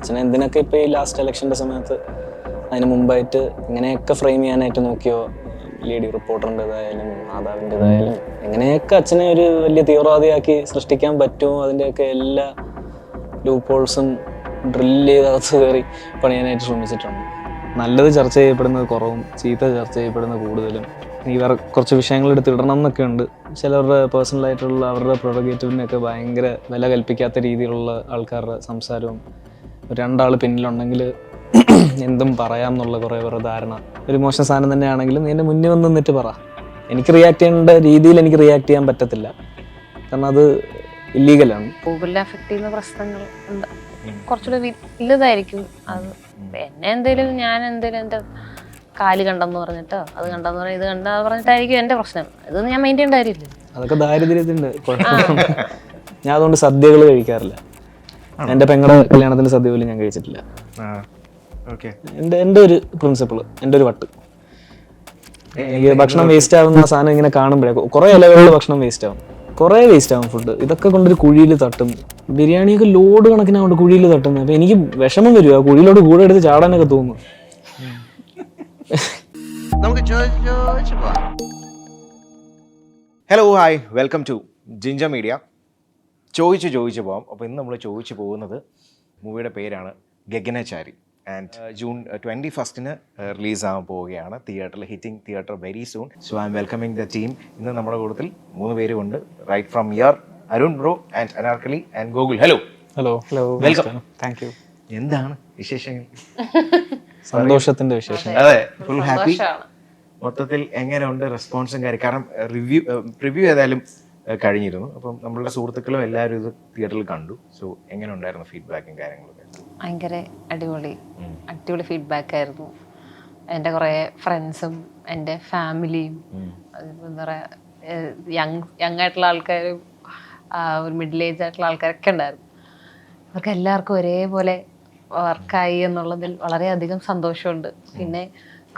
അച്ഛനെ എന്തിനൊക്കെ ഇപ്പോൾ ഈ ലാസ്റ്റ് ഇലക്ഷൻ്റെ സമയത്ത് അതിന് മുമ്പായിട്ട് ഇങ്ങനെയൊക്കെ ഫ്രെയിം ചെയ്യാനായിട്ട് നോക്കിയോ, ലേഡി റിപ്പോർട്ടറിൻ്റെതായാലും മാതാവിൻ്റെതായാലും എങ്ങനെയൊക്കെ അച്ഛനെ ഒരു വലിയ തീവ്രവാദിയാക്കി സൃഷ്ടിക്കാൻ പറ്റുമോ അതിൻ്റെയൊക്കെ എല്ലാ ലൂപ്പ് ഹോൾസും ഡ്രില്ല് ചെയ്ത് അകത്ത് കയറി പണിയാനായിട്ട് ശ്രമിച്ചിട്ടുണ്ട്. നല്ലത് ചർച്ച ചെയ്യപ്പെടുന്നത് കുറവും ചീത്ത ചർച്ച ചെയ്യപ്പെടുന്നത് കൂടുതലും. ഈ വേറെ കുറച്ച് വിഷയങ്ങൾ എടുത്തിടണം എന്നൊക്കെ ഉണ്ട്. ചിലവരുടെ പേഴ്സണലായിട്ടുള്ള അവരുടെ പ്രൊറഗേറ്റീവിനൊക്കെ ഭയങ്കര വില കൽപ്പിക്കാത്ത രീതിയിലുള്ള ആൾക്കാരുടെ സംസാരവും, രണ്ടാൾ പിന്നിലുണ്ടെങ്കിൽ എന്തും പറയാം എന്നുള്ള കുറേ പേരുടെ ധാരണ. ഒരു മോശം സാധനം തന്നെയാണെങ്കിലും നീ എൻ്റെ മുന്നിൽ വന്ന് നിന്നിട്ട് പറ. എനിക്ക് റിയാക്ട് ചെയ്യേണ്ട രീതിയിൽ എനിക്ക് റിയാക്ട് ചെയ്യാൻ പറ്റത്തില്ല, കാരണം അത് ഇല്ലീഗലാണ്. ഗൂഗിളിൽ അഫക്ട് ചെയ്യുന്ന പ്രശ്നങ്ങൾ എന്താ കുറച്ചുകൂടെ വലുതായിരിക്കും. അത് എന്നെ എന്തേലും ഞാൻ എന്തേലും എൻ്റെ കാല് കണ്ടെന്ന് പറഞ്ഞിട്ടോ അത് കണ്ടെന്ന് പറഞ്ഞാൽ ഇത് കണ്ടാ പറഞ്ഞിട്ടായിരിക്കും എൻ്റെ പ്രശ്നം. ഇതൊന്നും ഞാൻ മെയിൻ ചെയ്യേണ്ട കാര്യമില്ല. അതൊക്കെ ദാരിദ്ര്യത്തിൻ്റെ കുഴപ്പമാണ്. ഞാൻ അതുകൊണ്ട് സദ്യകൾ കഴിക്കാറില്ല. എൻ്റെ പെങ്ങളുടെ കല്യാണത്തിന് സദ്യ പോലും ഞാൻ കഴിച്ചിട്ടില്ല. എൻ്റെ ഒരു പ്രിൻസിപ്പിള്, എൻ്റെ ഒരു വട്ട്. എനിക്ക് ഭക്ഷണം വേസ്റ്റ് ആവുന്ന സാധനം ഇങ്ങനെ കാണുമ്പോഴേ കുറേ ഇലകളിൽ ഭക്ഷണം വേസ്റ്റ് ആവും, കുറേ വേസ്റ്റ് ആവും ഫുഡ്. ഇതൊക്കെ കൊണ്ടൊരു കുഴിയിൽ തട്ടും. ബിരിയാണിയൊക്കെ ലോഡ് കണക്കിനാണ് കുഴിയിൽ തട്ടുന്നത്. അപ്പം എനിക്ക് വിഷമം വരും, ആ കുഴിയിലോട്ട് കൂടെ എടുത്ത് ചാടാനൊക്കെ തോന്നും. Hello hi, welcome to Ginger Media. ചോദിച്ചു പോകാം. അപ്പോൾ ഇന്ന് നമ്മൾ ചോദിച്ചു പോകുന്നത് മൂവിയുടെ പേരാണ് ഗഗനചാരി. ആൻഡ് ജൂൺ 21 റിലീസാകാൻ പോവുകയാണ് തിയേറ്ററിൽ, hitting theatre very soon. So I'm welcoming the team. ഇന്ന് നമ്മുടെ കൂട്ടത്തിൽ 3 പേരുമുണ്ട്. Right from here Arun bro and Anarkali and Gokul. Hello hello welcome. Thank you. എന്താണ് വിശേഷങ്ങൾ? സന്തോഷത്തിന്റെ വിശേഷം. അതെ, ഫുൾ ഹാപ്പി. മൊത്തത്തിൽ എങ്ങനെയുണ്ട് റെസ്പോൺസും കാര്യം? കാരണം റിവ്യൂ ഏതായാലും കഴിഞ്ഞിരുന്നു. അപ്പം നമ്മളുടെ സുഹൃത്തുക്കളും എല്ലാവരും ഇത് തിയേറ്ററിൽ കണ്ടു. സോ എങ്ങനെ ഉണ്ടായിരുന്നു ഫീഡ്ബാക്കും കാര്യങ്ങളൊക്കെ? ഭയങ്കര അടിപൊളി ഫീഡ്ബാക്ക് ആയിരുന്നു. എൻ്റെ കുറേ ഫ്രണ്ട്സും എൻ്റെ ഫാമിലിയും എന്താ പറയുക യങ് ആയിട്ടുള്ള ആൾക്കാരും ഒരു മിഡിൽ ഏജ് ആയിട്ടുള്ള ആൾക്കാരൊക്കെ ഉണ്ടായിരുന്നു. അവർക്ക് എല്ലാവർക്കും ഒരേപോലെ വർക്കായി എന്നുള്ളതിൽ വളരെയധികം സന്തോഷമുണ്ട്. പിന്നെ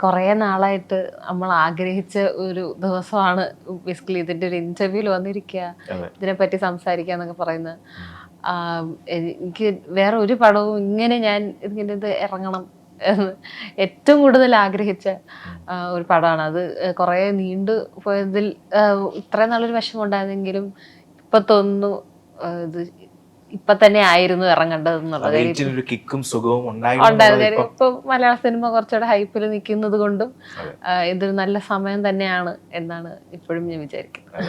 കുറേ നാളായിട്ട് നമ്മൾ ആഗ്രഹിച്ച ഒരു ദിവസമാണ് ബേസിക്കലി ഇതിൻ്റെ ഒരു ഇൻ്റർവ്യൂവിൽ വന്നിരിക്കുക, ഇതിനെപ്പറ്റി സംസാരിക്കുക എന്നൊക്കെ പറയുന്നത്. എനിക്ക് വേറെ ഒരു പടവും ഇങ്ങനെ ഇത് ഇറങ്ങണം എന്ന് ഏറ്റവും കൂടുതൽ ആഗ്രഹിച്ച ഒരു പടമാണ്. അത് കുറേ നീണ്ടു പോയതിൽ ഇത്രയും നാളൊരു വിഷമം ഉണ്ടായിരുന്നെങ്കിലും ഇപ്പം തോന്നുന്നു ഇത് ഇപ്പൊ തന്നെ ആയിരുന്നു ഇറങ്ങേണ്ടതെന്നുള്ളത്. ഇപ്പൊ മലയാള സിനിമ കുറച്ചുകൂടെ ഹൈപ്പിൽ നിൽക്കുന്നത് കൊണ്ടും ഇതൊരു നല്ല സമയം തന്നെയാണ് എന്നാണ് ഇപ്പോഴും ഞാൻ വിചാരിക്കുന്നത്.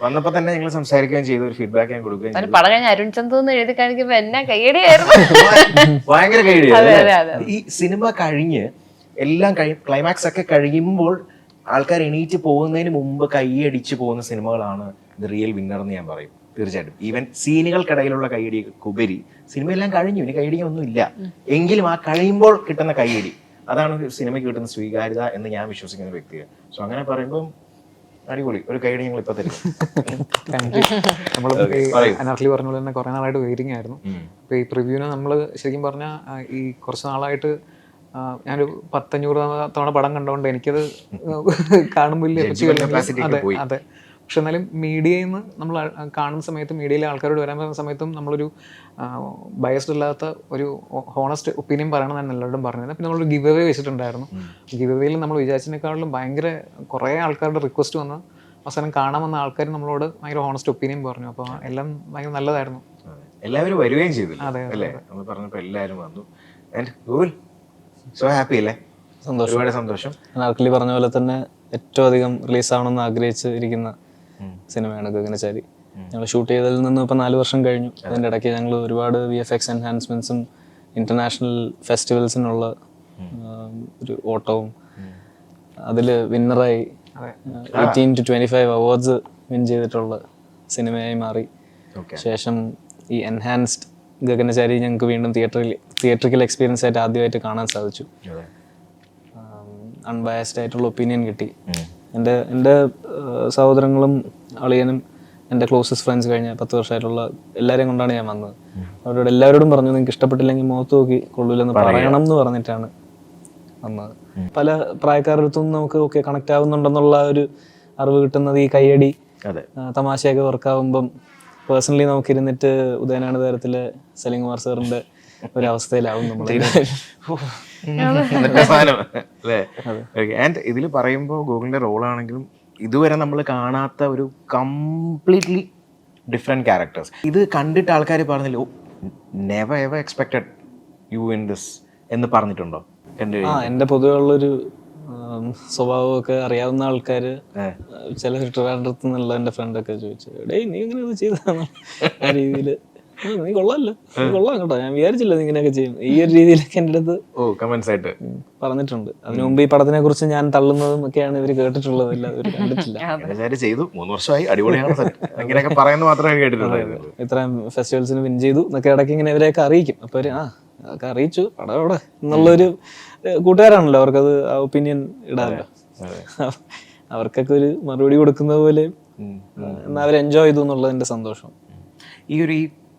വന്നപ്പോ തന്നെ ഞങ്ങൾ സംസാരിക്കുകയും ചെയ്തു, ഒരു ഫീഡ്ബാക്ക് ഞാൻ കൊടുക്കുകയും. പടം കഴിഞ്ഞ അരുൺ ചന്തു എന്ന് എഴുതി കാണിക്കുമ്പോ എന്നെ കൈയടിയായിരുന്നു, ഭയങ്കര കൈയടിയായിരുന്നു. ഈ സിനിമ കഴിഞ്ഞ് എല്ലാം ക്ലൈമാക്സ് ഒക്കെ കഴിയുമ്പോൾ ആൾക്കാർ എണീറ്റ് പോകുന്നതിന് മുമ്പ് കൈയടിച്ച് പോകുന്ന സിനിമകളാണ് ദ റിയൽ വിന്നർ എന്ന് ഞാൻ പറയും. തീർച്ചയായിട്ടും. ഈവൻ സീനുകൾക്കിടയിലുള്ള കൈയടിക്കുപരി സിനിമയെല്ലാം കഴിഞ്ഞു, ഇനി കൈയടിയൊന്നും ഇല്ല, എങ്കിലും ആ കഴിയുമ്പോൾ കിട്ടുന്ന കൈയടി അതാണ് ഒരു സിനിമയ്ക്ക് കിട്ടുന്ന സ്വീകാര്യത എന്ന് ഞാൻ വിശ്വസിക്കുന്ന വ്യക്തിയാണ്. സോ അങ്ങനെ പറയുമ്പോൾ അടിപൊളി ഒരു കൈയടി ഞങ്ങൾ ഇപ്പൊ തരും. നമ്മൾ അനാർക്കലി പറഞ്ഞ പോലെ തന്നെ കുറെ നാളായിട്ട് വെയിറ്റിംഗ് ആയിരുന്നു. അപ്പൊ ഈ പ്രിവ്യൂവിന് നമ്മൾ ശരിക്കും പറഞ്ഞാൽ ഈ കുറച്ച് നാളായിട്ട് ഞാനൊരു 500 തവണ പടം കണ്ടുകൊണ്ട് എനിക്കത് കാണുമ്പോൾ അതെ. പക്ഷെ എന്നാലും മീഡിയയിൽ നിന്ന് നമ്മൾ കാണുന്ന സമയത്തും മീഡിയയിലെ ആൾക്കാരോട് വരാൻ പറയുന്ന സമയത്തും നമ്മളൊരു ബയസ്ഡ് അല്ലാത്ത ഒരു ഹോണസ്റ്റ് ഒപ്പീനിയൻ പറയണമെന്നാണ് എല്ലാവരോടും പറഞ്ഞത്. പിന്നെ നമ്മളൊരു ഗിവ് അവേ വെച്ചിട്ടുണ്ടായിരുന്നു. ഗിവ് അവേയിൽ നമ്മൾ വിചാരിച്ചതിനേക്കാളും ഭയങ്കര കുറേ ആൾക്കാരുടെ റിക്വസ്റ്റ് വന്ന് അവസാനം കാണാൻ വന്ന ആൾക്കാർ നമ്മളോട് ഭയങ്കര ഹോണസ്റ്റ് ഒപ്പീനിയൻ പറഞ്ഞു. അപ്പോൾ എല്ലാം ഭയങ്കര നല്ലതായിരുന്നു. എല്ലാവരും വരികയും ചെയ്തു. അതെ അല്ലേ, നമ്മൾ പറഞ്ഞപ്പോൾ എല്ലാവരും വന്നു. സോ ഹാപ്പി അല്ലേ? ഒരുപാട് സന്തോഷം. അനാർക്കലി പറഞ്ഞ പോലെ തന്നെ ഏറ്റവും അധികം റിലീസ് ആവണമെന്ന് ആഗ്രഹിച്ച് ഇരിക്കുന്ന സിനിമയാണ് ഗഗനചാരി. ഞങ്ങൾ ഷൂട്ട് ചെയ്തതിൽ നിന്ന് ഇപ്പം 4 വർഷം കഴിഞ്ഞു. അതിൻ്റെ ഇടയ്ക്ക് ഞങ്ങൾ ഒരുപാട് VFX എൻഹാൻസ്മെൻറ്റ്സും ഇന്റർനാഷണൽ ഫെസ്റ്റിവൽസിനുള്ള ഒരു ഓട്ടവും അതിൽ വിന്നറായി 18 to 25 അവാർഡ്സ് വിൻ ചെയ്തിട്ടുള്ള സിനിമയായി മാറി. ശേഷം ഈ എൻഹാൻസ്ഡ് ഗഗനചാരി ഞങ്ങൾക്ക് വീണ്ടും തിയേറ്ററിക്കൽ എക്സ്പീരിയൻസ് ആയിട്ട് ആദ്യമായിട്ട് കാണാൻ സാധിച്ചു. അൺബയസ്ഡ് ആയിട്ടുള്ള ഒപ്പീനിയൻ കിട്ടി. എൻ്റെ സഹോദരങ്ങളും അളിയനും എൻ്റെ ക്ലോസസ്റ്റ് ഫ്രണ്ട്സ് കഴിഞ്ഞ 10 വർഷമായിട്ടുള്ള എല്ലാവരെയും കൊണ്ടാണ് ഞാൻ വന്നത്. അവരോട് എല്ലാവരോടും പറഞ്ഞു, നിങ്ങൾക്ക് ഇഷ്ടപ്പെട്ടില്ലെങ്കിൽ മുഖത്ത് നോക്കി കൊള്ളൂലെന്ന് പറയണം എന്ന് പറഞ്ഞിട്ടാണ് വന്നത്. പല പ്രായക്കാരുടെ അടുത്തും നമുക്ക് കണക്ട് ആവുന്നുണ്ടെന്നുള്ള ഒരു അറിവ് കിട്ടുന്നത് ഈ കയ്യടി തമാശയൊക്കെ വർക്കാവുമ്പം പേഴ്സണലി നമുക്ക് ഇരുന്നിട്ട് ഉദയനാണ് തരത്തിലെ സലിംകുമാർ സാറിന്റെ ഒരവസ്ഥയിലാവും നമ്മൾ. ആൻഡ് ഇതിൽ പറയുമ്പോൾ ഗൂഗിളിന്റെ റോളാണെങ്കിലും ഇതുവരെ നമ്മൾ കാണാത്ത ഒരു കംപ്ലീറ്റ്ലി ഡിഫറെന്റ് ക്യാരക്ടേഴ്സ്. ഇത് കണ്ടിട്ട് ആൾക്കാർ പറഞ്ഞില്ല, never ever expected you in this എന്ന് പറഞ്ഞിട്ടുണ്ടോ? എൻ്റെ പൊതുവെ ഉള്ളൊരു സ്വഭാവമൊക്കെ അറിയാവുന്ന ആൾക്കാര് ചില ട്രിവാൻഡ്രത്ത് നിന്നുള്ള എൻ്റെ ഫ്രണ്ടൊക്കെ ചോദിച്ചു, ഡേയ് നീ ഇങ്ങനെ ഇത് ചെയ്തതാണ് ആ രീതിയിൽ, നീ കൊള്ളാമല്ലോ, നീ കൊള്ളാം കേട്ടോ, ഞാൻ വിചാരിച്ചില്ല നീ ഇങ്ങനെയൊക്കെ ചെയ്യും, ഈ ഒരു രീതിയിലൊക്കെ എൻ്റെ അടുത്ത് കമന്റ്സ് ആയിട്ട് പറഞ്ഞിട്ടുണ്ട്. അതിനു മുമ്പ് ഈ പടത്തിനെ കുറിച്ച് ഞാൻ തള്ളുന്നതും ഒക്കെയാണ് ഇവർ കേട്ടിട്ടുള്ളത്, അല്ല ഇവർ കണ്ടിട്ടില്ല. ചെയ്തു 3 വർഷമായി, അടിപൊളിയാണ്, അങ്ങനെയൊക്കെ പറയുന്നത് മാത്രമേ കേട്ടിട്ടുള്ളൂ. ഇത്രയും ഫെസ്റ്റിവൽസിന് വിൻ ചെയ്തു എന്നൊക്കെ ഇടയ്ക്ക് ഇങ്ങനെ ഇവരെയൊക്കെ അറിയിക്കും. അപ്പോൾ അവർ അതൊക്കെ അറിയിച്ചു പടം അവിടെ എന്നുള്ളൊരു കൂട്ടുകാരാണല്ലോ, അവർക്കത് ആ ഒപ്പീനിയൻ ഇടാമല്ലോ. അവർക്കൊക്കെ ഒരു മറുപടി കൊടുക്കുന്ന പോലെ എന്നാൽ അവർ എൻജോയ് ചെയ്തു എന്നുള്ളതിൻ്റെ സന്തോഷം. ഈ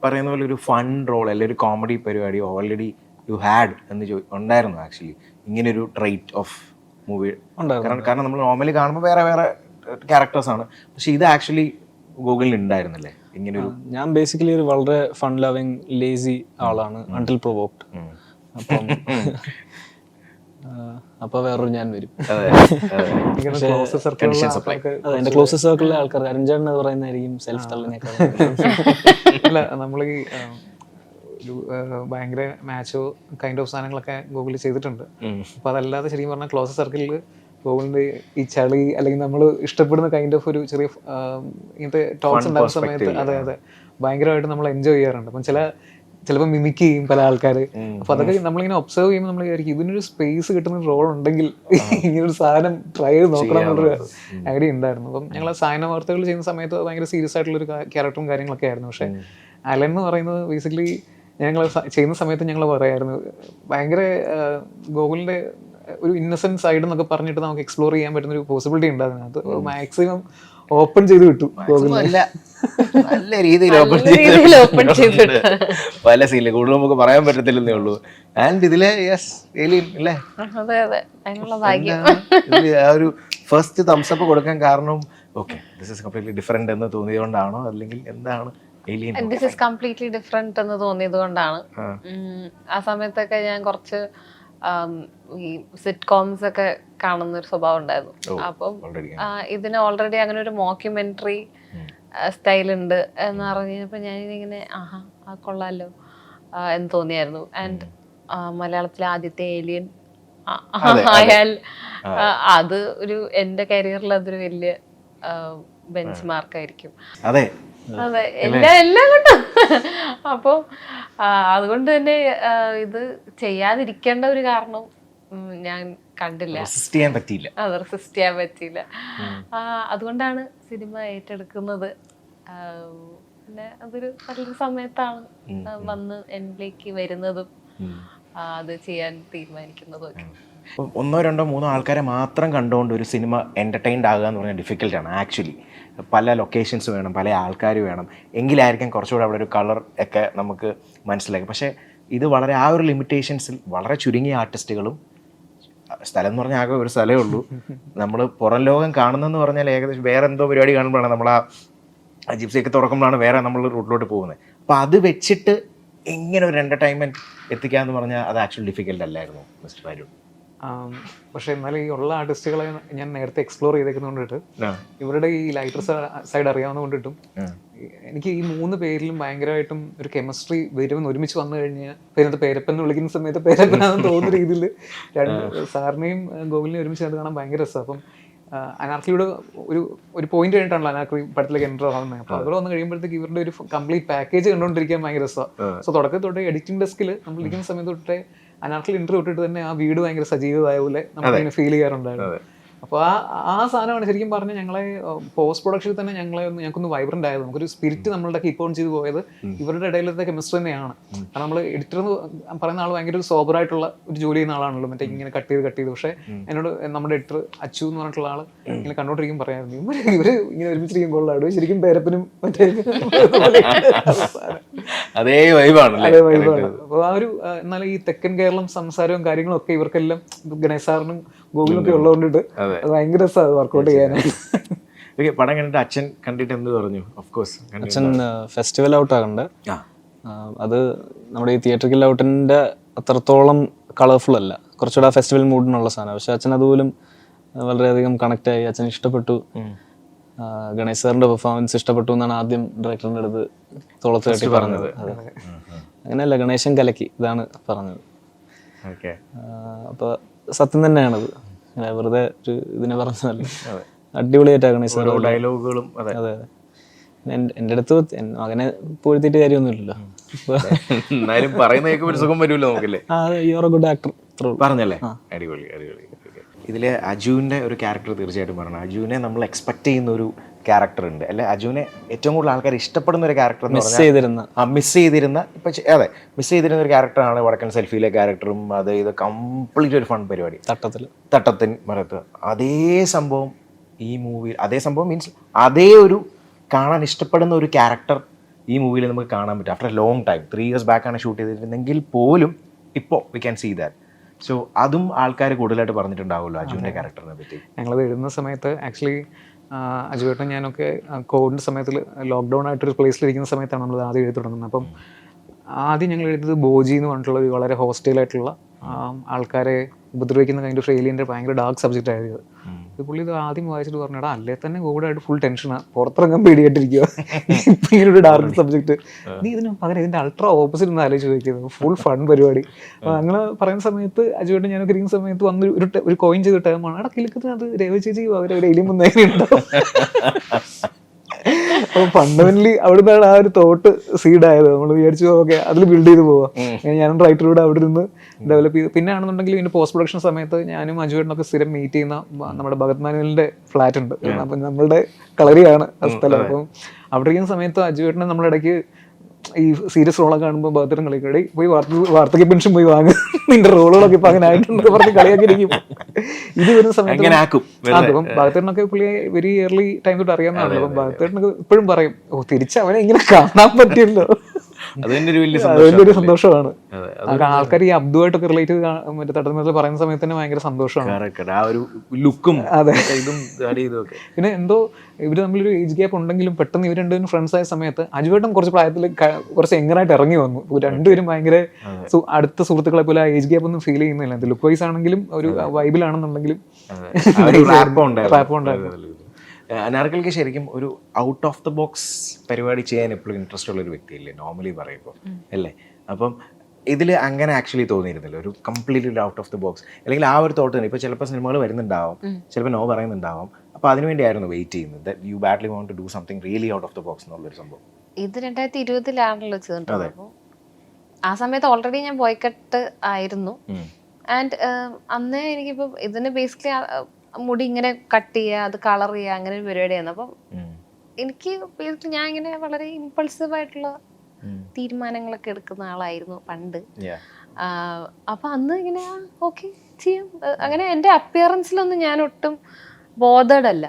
പറയുന്ന പോലെ ഒരു ഫൺ റോൾ അല്ലെങ്കിൽ ഒരു കോമഡി പരിപാടി ഓൾറെഡി യു ഹാഡ് എന്ന് ഉണ്ടായിരുന്നു ആക്ച്വലി, ഇങ്ങനൊരു ട്രൈറ്റ് ഓഫ് മൂവി? കാരണം നമ്മൾ നോർമലി കാണുമ്പോൾ വേറെ വേറെ ക്യാരക്ടേഴ്സ് ആണ്, പക്ഷെ ഇത് ആക്ച്വലി ഗൂഗിളിൽ ഉണ്ടായിരുന്നല്ലേ ഇങ്ങനൊരു? ഞാൻ ബേസിക്കലി ഒരു വളരെ ഫൺ ലവിങ് ലേസി ആളാണ്, അൺടിൽ പ്രൊവോക്ഡ്. അപ്പം അപ്പൊ വേറൊരു ഞാൻ വരും. എന്റെ ക്ലോസസ്റ്റ് സർക്കിളിലെ ആൾക്കാർ അരുൺചേട്ടൻ അത് പറയുന്നതായിരിക്കും സെൽഫ് തള്ളിനേക്കാൾ. അല്ല, നമ്മൾ ഈ ഒരു ഭയങ്കര മാച്ചോ കൈൻഡ് ഓഫ് സാധനങ്ങളൊക്കെ ഗൂഗിളിൽ ചെയ്തിട്ടുണ്ട്. അപ്പൊ അതല്ലാതെ ശരിക്കും പറഞ്ഞാൽ ക്ലോസസ്റ്റ് സർക്കിളിൽ ഗൂഗിളിന്റെ ഈ ചളി അല്ലെങ്കിൽ നമ്മൾ ഇഷ്ടപ്പെടുന്ന കൈൻഡ് ഓഫ് ഒരു ചെറിയ ഇങ്ങനത്തെ ടോക്സ് ഉണ്ടാകുന്ന സമയത്ത് അതെ ഭയങ്കരമായിട്ട് നമ്മൾ എൻജോയ് ചെയ്യാറുണ്ട്. അപ്പം ചിലപ്പോൾ മിമിക് ചെയ്യും പല ആൾക്കാർ. അപ്പൊ അതൊക്കെ നമ്മളിങ്ങനെ ഒബ്സർവ് ചെയ്യുമ്പോൾ നമ്മൾ വിചാരിക്കും ഇതിനൊരു സ്പേസ് കിട്ടുന്ന റോൾ ഉണ്ടെങ്കിൽ ഇങ്ങനൊരു സാധനം ട്രൈ ചെയ്ത് നോക്കണം എന്നുള്ളൊരു ഐഡിയ ഉണ്ടായിരുന്നു. അപ്പം ഞങ്ങൾ സായന വാർത്തകൾ ചെയ്യുന്ന സമയത്ത് ഭയങ്കര സീരിയസ് ആയിട്ടുള്ളൊരു ക്യാരക്ടറും കാര്യങ്ങളൊക്കെ ആയിരുന്നു. പക്ഷെ അലൻ എന്ന് പറയുന്നത് ബേസിക്കലി ഞങ്ങൾ ചെയ്യുന്ന സമയത്ത് ഞങ്ങൾ പറയായിരുന്നു ഭയങ്കര ഗൂഗിളിന്റെ ഒരു ഇന്നസെന്റ് സൈഡ് എന്നൊക്കെ പറഞ്ഞിട്ട് നമുക്ക് എക്സ്പ്ലോർ ചെയ്യാൻ പറ്റുന്ന ഒരു പോസിബിലിറ്റി ഉണ്ട് അതിനകത്ത്. മാക്സിമം ഓപ്പൺ ചെയ്ത് വിട്ടു. നല്ല രീതിയിൽ ഓപ്പൺ ചെയ്തിട്ട് പല സീനില് കൂടുതൽ നമുക്ക് പറയാൻ പറ്റത്തില്ലെന്നേ ഉള്ളൂ. ആൻഡ് ഇതിലെ അല്ലേ ആ ഒരു ഫസ്റ്റ് തംസ് അപ്പ് കൊടുക്കാൻ കാരണം okay this is completely different എന്ന് തോന്നിയതുകൊണ്ടാണോ അല്ലെങ്കിൽ എന്താണ്? ദിസ് ഇസ് കംപ്ലീറ്റ്ലി ഡിഫറെന്റ് എന്ന് തോന്നിയത് കൊണ്ടാണ്. ആ സമയത്തൊക്കെ ഞാൻ കുറച്ച് ഈ സിറ്റ്കോംസ് ഒക്കെ കാണുന്ന ഒരു സ്വഭാവം ഉണ്ടായിരുന്നു. അപ്പം ഇതിന് ഓൾറെഡി അങ്ങനെ ഒരു മോക്യുമെന്ററി സ്റ്റൈൽ ഉണ്ട് എന്ന് പറഞ്ഞപ്പോ ഞാനിങ്ങനെ കൊള്ളാലോ എന്ന് തോന്നിയായിരുന്നു. ആൻഡ് മലയാളത്തിലെ ആദ്യത്തെ ഏലിയൻ ആയാൽ അത് ഒരു എന്റെ കരിയറിൽ അതൊരു വലിയ ബെഞ്ച് മാർക്കായിരിക്കും. അതെ എല്ലാം കൊണ്ടും. അപ്പോൾ അതുകൊണ്ട് തന്നെ ഇത് ചെയ്യാതിരിക്കേണ്ട ഒരു കാരണം ഞാൻ കണ്ടില്ല, റെസിസ്റ്റ് ചെയ്യാൻ പറ്റിയില്ല. അതുകൊണ്ടാണ് സിനിമ ഏറ്റെടുക്കുന്നത്. പിന്നെ അതൊരു നല്ലൊരു സമയത്താണ് വന്ന് എന്നിലേക്ക് വരുന്നതും അത് ചെയ്യാൻ തീരുമാനിക്കുന്നതും ഒക്കെ. 1, 2, 3 ആൾക്കാരെ മാത്രം കണ്ടുകൊണ്ട് ഒരു സിനിമ എൻ്റർടൈൻഡ് ആകുക എന്ന് പറഞ്ഞാൽ ഡിഫിക്കൽട്ടാണ് ആക്ച്വലി. പല ലൊക്കേഷൻസ് വേണം, പല ആൾക്കാർ വേണം, എങ്കിലായിരിക്കും കുറച്ചുകൂടെ അവിടെ ഒരു കളർ ഒക്കെ നമുക്ക് മനസ്സിലാക്കും. പക്ഷേ ഇത് വളരെ ആ ഒരു ലിമിറ്റേഷൻസിൽ വളരെ ചുരുങ്ങിയ ആർട്ടിസ്റ്റുകളും, സ്ഥലം എന്ന് പറഞ്ഞാൽ ആകെ ഒരു സ്ഥലമേ ഉള്ളൂ, നമ്മൾ പുറം ലോകം കാണുന്നതെന്ന് പറഞ്ഞാൽ ഏകദേശം വേറെ എന്തോ പരിപാടി കാണുമ്പോഴാണ് നമ്മൾ ആ ജിപ്സിയൊക്കെ തുറക്കുമ്പോഴാണ് വേറെ നമ്മൾ റൂട്ടിലോട്ട് പോകുന്നത്. അപ്പോൾ അത് വെച്ചിട്ട് ഇങ്ങനെ ഒരു എൻ്റർടൈൻമെൻറ്റ് എത്തിക്കുക എന്ന് പറഞ്ഞാൽ അത് ആക്ച്വലി ഡിഫിക്കൽട്ട് അല്ലായിരുന്നു മിസ്റ്റർ അരുൺ? പക്ഷെ എന്നാലും ഈ ഉള്ള ആർട്ടിസ്റ്റുകളെ ഞാൻ നേരത്തെ എക്സ്പ്ലോർ ചെയ്തേക്കുന്നതുകൊണ്ടിട്ട് ഇവരുടെ ഈ ലൈറ്റർ സൈഡ് അറിയാവുന്നതുകൊണ്ടിട്ടും എനിക്ക് ഈ 3 പേരിലും ഭയങ്കരമായിട്ടും ഒരു കെമിസ്ട്രി വരുമെന്ന് ഒരുമിച്ച് വന്നു കഴിഞ്ഞാൽ അതിനകത്ത് പേരപ്പൻ എന്ന് വിളിക്കുന്ന സമയത്ത് പേരപ്പനാണെന്ന് തോന്നുന്ന രീതിയിൽ സാറിനെയും ഗോകുലിനെയും ഒരുമിച്ച് കണ്ട് കാണാൻ ഭയങ്കര രസമാണ്. അപ്പം അനാർക്കിയുടെ ഒരു പോയിന്റ് കഴിഞ്ഞിട്ടാണല്ലോ അനാർക്കി പടത്തിലേക്ക് എൻ്റർ ആവുന്നത്. അപ്പോൾ അവിടെ വന്ന് കഴിയുമ്പോഴത്തേക്ക് ഇവരുടെ ഒരു കംപ്ലീറ്റ് പാക്കേജ് കണ്ടുകൊണ്ടിരിക്കാൻ ഭയങ്കര രസമാണ്. സോ തുടക്കത്തിൽ തൊട്ട് എഡിറ്റിംഗ് ഡെസ്കിൽ നമ്മൾ ഇരിക്കുന്ന സമയത്ത് തൊട്ടേ അനാർക്കിൽ ഇന്റർവ്യൂ ഇട്ടിട്ട് തന്നെ ആ വീട് ഭയങ്കര സജീവമായ പോലെ നമുക്കിങ്ങനെ ഫീൽ ചെയ്യാറുണ്ടായിരുന്നു. അപ്പോൾ ആ സാധനമാണ് ശരിക്കും പറഞ്ഞാൽ ഞങ്ങളെ പോസ്റ്റ് പ്രൊഡക്ഷനിൽ തന്നെ ഞങ്ങൾക്കൊന്ന് വൈബ്രന്റ് ആയത്, നമുക്കൊരു സ്പിരിറ്റ് നമ്മളുടെ കീപ്പ് ഓൺ ചെയ്ത് പോയത് ഇവരുടെ ഇടയിലത്തെ കെമിസ്ട്രി തന്നെയാണ്. കാരണം നമ്മൾ എഡിറ്റർ എന്ന് പറയുന്ന ആൾ ഭയങ്കര ഒരു സോബറായിട്ടുള്ള ഒരു ജോലി ചെയ്യുന്ന ആളാണല്ലോ, മറ്റേ ഇങ്ങനെ കട്ട് ചെയ്ത്. പക്ഷേ എന്നോട് നമ്മുടെ എഡിറ്റർ അച്ചു എന്ന് പറഞ്ഞിട്ടുള്ള ആൾ ഇങ്ങനെ കണ്ടോണ്ടിരിക്കും പറയായിരുന്നു, ഇവര് ഇങ്ങനെ ഒരുമിച്ചിരിക്കും കൊള്ളാടും ശരിക്കും പേരപ്പനും മറ്റേ അതേ വൈബാണ്. അപ്പോൾ ആ ഒരു എന്നാൽ ഈ തെക്കൻ കേരളം സംസാരവും കാര്യങ്ങളും ഒക്കെ ഇവർക്കെല്ലാം ഗണേശ് സാറിനും ഗോകുലൊക്കെ ഉള്ളതുകൊണ്ടിട്ട് അത് ഭയങ്കര രസമാണ് വർക്കൗട്ട് ചെയ്യാനായിട്ട്. ഓക്കെ, പടം കണ്ടിട്ട് അച്ഛൻ കണ്ടിട്ട് എന്ത് പറഞ്ഞു? ഓഫ് കോഴ്സ് അച്ഛൻ ഫെസ്റ്റിവൽ ഔട്ടാകണ്ട്. ആ അത് നമ്മുടെ ഈ തിയേറ്ററിക്കൽ ഔട്ടിൻ്റെ അത്രത്തോളം കളർഫുൾ അല്ല, കുറച്ചുകൂടെ ഫെസ്റ്റിവൽ മൂഡിനുള്ള സാധനം. പക്ഷെ അച്ഛൻ അതുപോലും വളരെയധികം കണക്റ്റായി, അച്ഛൻ ഇഷ്ടപ്പെട്ടു. ഗണേശ് സാറിൻ്റെ പെർഫോമൻസ് ഇഷ്ടപ്പെട്ടു എന്നാണ് ആദ്യം ഡയറക്ടറിൻ്റെ അടുത്ത് തോളത്ത് കെട്ടി പറഞ്ഞത്. അതെ, അങ്ങനെയല്ല, ഗണേശൻ കലക്കി ഇതാണ് പറഞ്ഞത്. ഓക്കെ, അപ്പോൾ സത്യം തന്നെയാണത്, അങ്ങനെ വെറുതെ ഒരു ഇതിനെ പറഞ്ഞതല്ല. അടിപൊളിയായിട്ടാണ് ഗണേശ് സാർ ഡയലോഗുകളും. അതെ അതെ. എൻ്റെ അടുത്ത് മകനെ പൊഴുത്തിട്ട് കാര്യമൊന്നുമില്ലല്ലോ. എന്നാലും പറയുന്ന ഒരു സുഖം വരുമല്ലോ നമുക്കല്ലേ. You are a good actor പറഞ്ഞല്ലേ? അടിപൊളി അടിപൊളി. ഇതിലെ അജുവിൻ്റെ ഒരു ക്യാരക്ടർ തീർച്ചയായിട്ടും പറയണം. അജുവിനെ നമ്മൾ എക്സ്പെക്ട് ചെയ്യുന്ന ഒരു ക്യാരക്ടർ ഉണ്ട് അല്ലെ? അജുവിനെ ഏറ്റവും കൂടുതൽ ആൾക്കാർ ഇഷ്ടപ്പെടുന്ന ഒരു ക്യാരക്ടർ എന്ന് പറഞ്ഞാൽ മിസ് ചെയ്തിരുന്ന അതെ മിസ് ചെയ്തിരുന്ന ഒരു ക്യാരക്ടറാണ് വടക്കൻ സെൽഫിയിലെ ക്യാരക്ടറും. അത് ഇത് കംപ്ലീറ്റ് ഒരു ഫൺ പരിപാടി, തട്ടത്തിൻ മരത്ത്. അതേ സംഭവം ഈ മൂവിയിൽ, അതേ സംഭവം മീൻസ് അതേ ഒരു കാണാൻ ഇഷ്ടപ്പെടുന്ന ഒരു ക്യാരക്ടർ ഈ മൂവിയിൽ നമുക്ക് കാണാൻ പറ്റും. After a long time, 3 years ബാക്കാണ് ഷൂട്ട് ചെയ്തിരുന്നെങ്കിൽ പോലും ഇപ്പോൾ we can see that. So അതും ആൾക്കാർ കൂടുതലായിട്ട് പറഞ്ഞിട്ടുണ്ടാവുമല്ലോ അജുവിൻ്റെ ക്യാരക്ടറിനെ പറ്റി. ഞങ്ങളത് എഴുതുന്ന സമയത്ത് ആക്ച്വലി അജുവേട്ടനും ഞാനൊക്കെ കോവിഡിൻ്റെ സമയത്തിൽ ലോക്ക്ഡൗൺ ആയിട്ടൊരു പ്ലേസിലിരിക്കുന്ന സമയത്താണ് നമ്മൾ ആദ്യം എഴുതി തുടങ്ങുന്നത്. അപ്പം ആദ്യം ഞങ്ങൾ എഴുതിയത് ബോജി എന്ന് പറഞ്ഞിട്ടുള്ള ഒരു വളരെ ഹോസ്റ്റൈലായിട്ടുള്ള ആൾക്കാരെ ഉപദ്രവിക്കുന്ന കൈൻഡ് ഓഫ് ഏലിയൻ്റെ ഭയങ്കര ഡാർക്ക് സബ്ജക്റ്റ് ആയത്. പുള്ളി ഇത് ആദ്യം വായിച്ചിട്ട് പറഞ്ഞാൽ അല്ലേ തന്നെ കോവിഡായിട്ട് ഫുൾ ടെൻഷനാണ്, പുറത്തിറങ്ങാൻ പേടിയായിട്ടിരിക്കുക, ഇപ്പം ഇങ്ങനൊരു ഡാർക്ക് സബ്ജക്റ്റ്, നീ ഇതിന് പകരം ഇതിൻ്റെ അൾട്രാ ഓപ്പോസിറ്റ് ഒന്ന് ആലോചിച്ച് ചോദിക്കുന്നത്, ഫുൾ ഫൺ പരിപാടി. അപ്പോൾ അങ്ങനെ പറയുന്ന സമയത്ത് അജുവേട്ടൻ ഞാനൊക്കെ ഇരിക്കുന്ന സമയത്ത് വന്ന് ഒരു കോയിൻ ചെയ്ത ടൈമാണ്, അവിടെ കിലുക്കത്തിന് അത് രേവ ചേച്ചി അവരൊരു എലിയും ഉണ്ടാവും. അപ്പോൾ ഫണ്ടമെന്റലി അവിടെ നിന്നാണ് ആ ഒരു തോട്ട് സീഡായത്. നമ്മൾ വിചാരിച്ചു ഓക്കെ അതിൽ ബിൽഡ് ചെയ്ത് പോവാം. ഞാനും റൈറ്ററൂടെ അവിടെ നിന്ന് ഡെവലപ്പ് ചെയ്ത്, പിന്നെ ആണെന്നുണ്ടെങ്കിൽ ഇതിൻ്റെ പോസ്റ്റ് പ്രൊഡക്ഷൻ സമയത്ത് ഞാനും അജുവേട്ടനൊക്കെ സ്ഥിരം മീറ്റ് ചെയ്യുന്ന നമ്മുടെ ഭഗത് മാനുവലിൻ്റെ ഫ്ലാറ്റ് ഉണ്ട്. അപ്പം നമ്മളുടെ കളറിയാണ് ആ സ്ഥലം. അപ്പം അവിടെ ഇരിക്കുന്ന സമയത്ത് അജുവേട്ടനെ നമ്മളിടയ്ക്ക് ഈ സീരിയസ് റോളൊക്കെ കാണുമ്പോൾ ഭഗത്തരം കളിക്കടി പോയി വാർത്തക പെൻഷൻ പോയി വാങ്ങും, നിന്റെ റോളുകളൊക്കെ ഇപ്പം അങ്ങനെ ആയിട്ടുണ്ട് പറഞ്ഞ് കളിയാക്കി ഇരിക്കും. ഇത് വരുന്ന സമയത്ത് അപ്പം ഭഗത്തേട്ടനൊക്കെ പുള്ളിയെ വെരി ഇയർലി ടൈം തൊട്ട് അറിയാവുന്നതാണല്ലോ. അപ്പം ഭഗത്തേട്ടനൊക്കെ ഇപ്പോഴും പറയും, ഓ തിരിച്ച് അവനെ ഇങ്ങനെ കാണാൻ പറ്റിയല്ലോ, അതൊരു സന്തോഷമാണ്. ആൾക്കാർ ഈ അബ്ദുവായിട്ടൊക്കെ റിലേറ്റ് ചെയ്ത് മറ്റേ തട്ടത്തിൽ പറയുന്ന സമയത്ത് തന്നെ ഭയങ്കര സന്തോഷമാണ്. അതെ. പിന്നെ എന്തോ ഇവര് തമ്മിലൊരു ഏജ് ഗ്യാപ്പ് ഉണ്ടെങ്കിലും പെട്ടെന്ന് ഇവർ രണ്ടുപേരും ഫ്രണ്ട്സ് ആയ സമയത്ത് അജുവേട്ടൻ കുറച്ച് പ്രായത്തിൽ കുറച്ച് എങ്ങനായിട്ട് ഇറങ്ങി വന്നു. രണ്ടുപേരും ഭയങ്കര അടുത്ത സുഹൃത്തുക്കളെ പോലെ ആ ഏജ് ഗ്യാപ്പ് ഒന്നും ഫീൽ ചെയ്യുന്നില്ല. ലുക്ക് വൈസ് ആണെങ്കിലും ഒരു വൈബിലാണെന്നുണ്ടെങ്കിലും റാപ്പ് ഉണ്ടായിരുന്നു. അനാർക്കലിക്ക് ശരിക്കും ഒരു ഔട്ട് ഓഫ് ദ ബോക്സ് പരിപാടി ചെയ്യാൻ എപ്പോഴും ഇൻട്രസ്റ്റ് ഉള്ള ഒരു വ്യക്തിയല്ലേ നോർമലി പറയുമ്പോൾ, അല്ലേ? അപ്പം ഇതിൽ അങ്ങനെ ആക്ച്വലി തോന്നിയിരുന്നില്ല, ഒരു completely out of the box, അല്ലെങ്കിൽ ആ ഒരു തോട്ട് തന്നെ. ഇപ്പോൾ ചിലപ്പോൾ സിനിമകൾ വരുന്നുണ്ടാവും, ചിലപ്പോൾ നോ പറയുന്നുണ്ടാവും. അപ്പോൾ അതിനുവേണ്ടിയായിരുന്നു വെയിറ്റ് ചെയ്യുന്നത്, that you badly want to do something really out of the box എന്നുള്ളൊരു സംഭവം. ഇത് 2020 ചെയ്തിട്ടുള്ളത്. അപ്പോൾ ആ സമയത്ത് ഓൾറെഡി ഞാൻ ബോയ്ക്കട്ട് ആയിരുന്നു. ആൻഡ് അന്നേ എനിക്കിപ്പോൾ ഇതിന് ബേസിക്കലി മുടി ഇങ്ങനെ കട്ട് ചെയ്യുക, അത് കളർ ചെയ്യുക, അങ്ങനെ ഒരു പരിപാടിയായിരുന്നു. അപ്പം എനിക്ക് ബേസിക്കലി ഞാൻ ഇങ്ങനെ വളരെ ഇമ്പൾസീവ് ആയിട്ടുള്ള തീരുമാനങ്ങളൊക്കെ എടുക്കുന്ന ആളായിരുന്നു പണ്ട്. അപ്പൊ അന്ന് ഇങ്ങനെ ഓക്കെ ചെയ്യാം, അങ്ങനെ എൻ്റെ അപ്പിയറൻസിലൊന്നും ഞാൻ ഒട്ടും ബോധേഡ് അല്ല.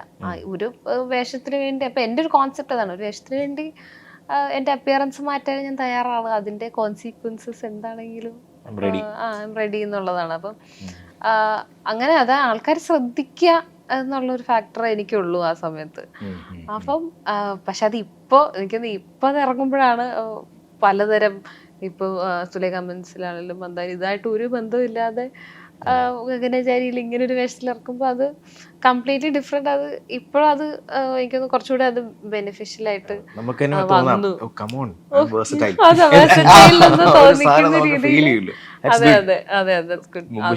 ഒരു വേഷത്തിന് വേണ്ടി, അപ്പൊ എൻ്റെ ഒരു കോൺസെപ്റ്റ് അതാണ്, ഒരു വേഷത്തിന് വേണ്ടി എൻ്റെ അപ്പിയറൻസ് മാറ്റാൻ ഞാൻ തയ്യാറാണ്. അതിൻ്റെ കോൺസിക്വൻസസ് എന്താണെങ്കിലും റെഡി എന്നുള്ളതാണ്. അപ്പം അങ്ങനെ അതാ ആൾക്കാർ ശ്രദ്ധിക്കുക എന്നുള്ളൊരു ഫാക്ടർ എനിക്കുള്ളൂ ആ സമയത്ത്. അപ്പം പക്ഷെ അത് ഇപ്പോൾ എനിക്കൊന്ന് ഇപ്പം അത് ഇറങ്ങുമ്പോഴാണ് പലതരം, ഇപ്പോൾ സുലേഖ മനസ്സിലാണെങ്കിലും എന്തായാലും ഇതായിട്ട് ഒരു ബന്ധമില്ലാതെ ഗഗനചാരിയിൽ ഇങ്ങനെ ഒരു വേഷത്തിൽ ഇറക്കുമ്പോൾ അത് കംപ്ലീറ്റ്ലി ഡിഫറെന്റ്. അത് ഇപ്പോഴത് എനിക്കൊന്ന് കുറച്ചുകൂടെ അത് ബെനിഫിഷ്യൽ ആയിട്ട് വന്നു. തോന്നിക്കുന്ന രീതിയിൽ. അതെ അതെ അതെ അതെ.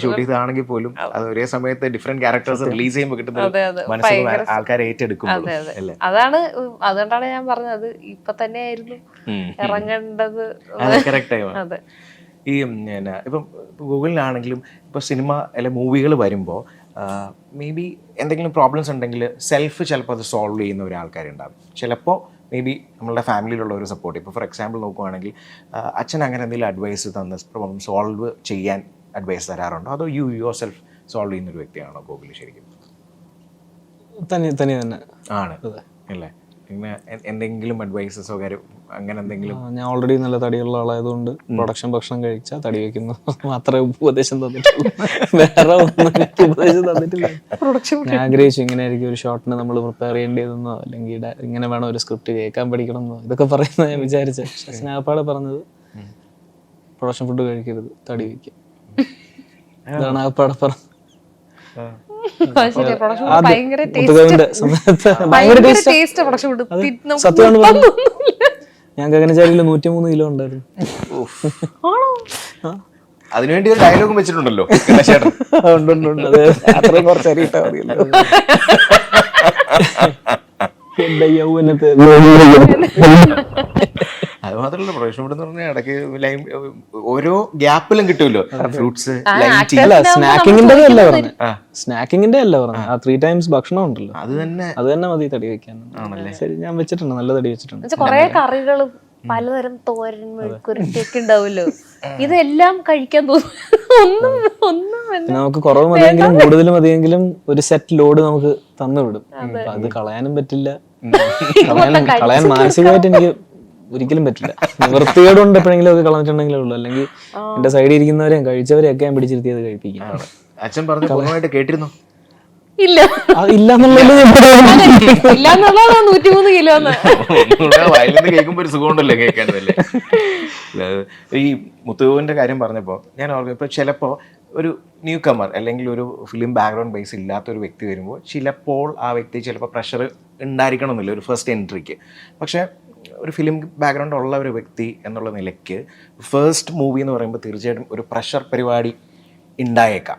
ഷൂട്ട് ചെയ്താണെങ്കിൽ പോലും ഒരേ സമയത്ത് ഡിഫറെന്റ് ക്യാരക്ടേഴ്സ് റിലീസ് ചെയ്യുമ്പോൾ കിട്ടുന്ന ആൾക്കാരെ ഏറ്റെടുക്കും. അതാണ്, അതുകൊണ്ടാണ് ഞാൻ പറഞ്ഞത് ഇപ്പൊ തന്നെ ആയിരുന്നു ഇറങ്ങേണ്ടത്. അതെ. ഈ ഇപ്പം ഗൂഗിളിലാണെങ്കിലും ഇപ്പോൾ സിനിമ അല്ലെ മൂവികൾ വരുമ്പോൾ മേ ബി എന്തെങ്കിലും പ്രോബ്ലംസ് ഉണ്ടെങ്കിൽ സെൽഫ് ചിലപ്പോൾ അത് സോൾവ് ചെയ്യുന്ന ഒരാൾക്കാരുണ്ടാകും. ചിലപ്പോൾ മേ ബി നമ്മളുടെ ഫാമിലിയിലുള്ള ഒരു സപ്പോർട്ട്. ഇപ്പോൾ ഫോർ എക്സാമ്പിൾ നോക്കുവാണെങ്കിൽ അച്ഛൻ അങ്ങനെ എന്തെങ്കിലും അഡ്വൈസ് തന്ന പ്രോബ്ലം സോൾവ് ചെയ്യാൻ അഡ്വൈസ് തരാറുണ്ടോ, അതോ യുവർ സെൽഫ് സോൾവ് ചെയ്യുന്ന ഒരു വ്യക്തിയാണോ ഗൂഗിൾ? ശരിക്കും തന്നെ ആണ് അല്ലേ? പിന്നെ എന്തെങ്കിലും അഡ്വൈസസോ കാര്യം അങ്ങനെ എന്തെങ്കിലും? ഞാൻ ഓൾറെഡി നല്ല തടിയുള്ള ആളായതുകൊണ്ട് പ്രൊഡക്ഷൻ ഭക്ഷണം കഴിച്ചാൽ തടി വെക്കുന്നു മാത്രമേ ഉപദേശം തന്നിട്ടുള്ളൂ. വേറെ ഒന്നും എനിക്ക് ഉപദേശം തന്നിട്ടില്ല. ഞാൻ ആഗ്രഹിച്ചു ഇങ്ങനെ ആയിരിക്കും ഒരു ഷോട്ടിന് നമ്മൾ പ്രിപ്പയർ ചെയ്യേണ്ടതെന്നോ അല്ലെങ്കിൽ ഇങ്ങനെ വേണം ഒരു സ്ക്രിപ്റ്റ് കേൾക്കാൻ പഠിക്കണമെന്നോ ഇതൊക്കെ പറയുന്നത് ഞാൻ വിചാരിച്ചത്. പക്ഷെ സ്നാപ്പാടെ പറഞ്ഞത് പ്രൊഡക്ഷൻ ഫുഡ് കഴിക്കരുത്, തടി വയ്ക്കും. ഇതാണ് ആപ്പാടെ പറഞ്ഞത്. മുത്തുകവിന്റെ സമയത്ത് സത്യമാണ് പറഞ്ഞത്. ഞാൻ ഗഗനചാരിയില് 103 കിലോ ഉണ്ടായിരുന്നു. അതിനുവേണ്ടി ഒരു ഡയലോഗും വെച്ചിട്ടുണ്ടല്ലോ. അത്രയും കുറച്ച് അറിയിട്ടാ മതിയല്ലോ. എന്റെ യൗവനത്തെ അത് മാത്രമല്ല പ്രൊഡക്ഷൻ ഫുഡ് എന്ന് പറഞ്ഞാൽ ഇടയ്ക്ക് ഓരോ ഗ്യാപ്പിലും കിട്ടുമല്ലോ ഫ്രൂട്ട്സ്. സ്നാക്കിങ്ങിന്റെ അല്ല പറഞ്ഞത്, സ്നാക്കിങ്ങിന്റെ അല്ല പറഞ്ഞത്. ആ 3 times ഭക്ഷണം ഉണ്ടല്ലോ, അത് തന്നെ മതി തടി വെക്കാൻ. ശരി, ഞാൻ വെച്ചിട്ടുണ്ട്, നല്ല തടി വെച്ചിട്ടുണ്ട്. കൊറേ കറികളും പലതരം തോരൻ മെഴുക്കുരട്ടിയൊക്കെ ഉണ്ടാവുമല്ലോ, ഇതെല്ലാം കഴിക്കാൻ തോന്നും. നമുക്ക് കുറവ് മതിയെങ്കിലും കൂടുതൽ മതിയെങ്കിലും ഒരു സെറ്റ് ലോഡ് നമുക്ക് തന്നു വിടും. അത് കളയാനും പറ്റില്ല. കളയാൻ മാനസികമായിട്ട് എനിക്ക് ഒരിക്കലും പറ്റില്ല. വൃത്തികേടുകൊണ്ട് എപ്പോഴെങ്കിലും ഒക്കെ കളഞ്ഞിട്ടുണ്ടെങ്കിലേ ഉള്ളൂ. അല്ലെങ്കിൽ എന്റെ സൈഡിൽ ഇരിക്കുന്നവരെയും കഴിച്ചവരെയൊക്കെ ഞാൻ പിടിച്ചിരുത്തിയത് കഴിപ്പിക്കും. അച്ഛൻ പറഞ്ഞു പൂർണ്ണമായിട്ട് കേട്ടിരുന്നു? ഇല്ല, കേൾക്കുമ്പോ ഒരു സുഖമുണ്ടല്ലോ കേൾക്കാനല്ലേ. ഈ മുത്തുവിന്റെ കാര്യം പറഞ്ഞപ്പോ ഞാൻ ഓർക്കും, ഇപ്പൊ ചിലപ്പോ ഒരു ന്യൂ കമർ അല്ലെങ്കിൽ ഒരു ഫിലിം ബാക്ക്ഗ്രൗണ്ട് ബേസ് ഇല്ലാത്ത ഒരു വ്യക്തി വരുമ്പോൾ ചിലപ്പോൾ ആ വ്യക്തി ചിലപ്പോൾ പ്രഷർ ഉണ്ടായിരിക്കണമെന്നില്ല ഒരു ഫസ്റ്റ് എൻട്രിക്ക്. പക്ഷെ ഒരു ഫിലിം ബാക്ക്ഗ്രൗണ്ട് ഉള്ള ഒരു വ്യക്തി എന്നുള്ള നിലയ്ക്ക് ഫസ്റ്റ് മൂവി എന്ന് പറയുമ്പോൾ തീർച്ചയായിട്ടും ഒരു പ്രഷർ പരിപാടി ഉണ്ടായേക്കാം.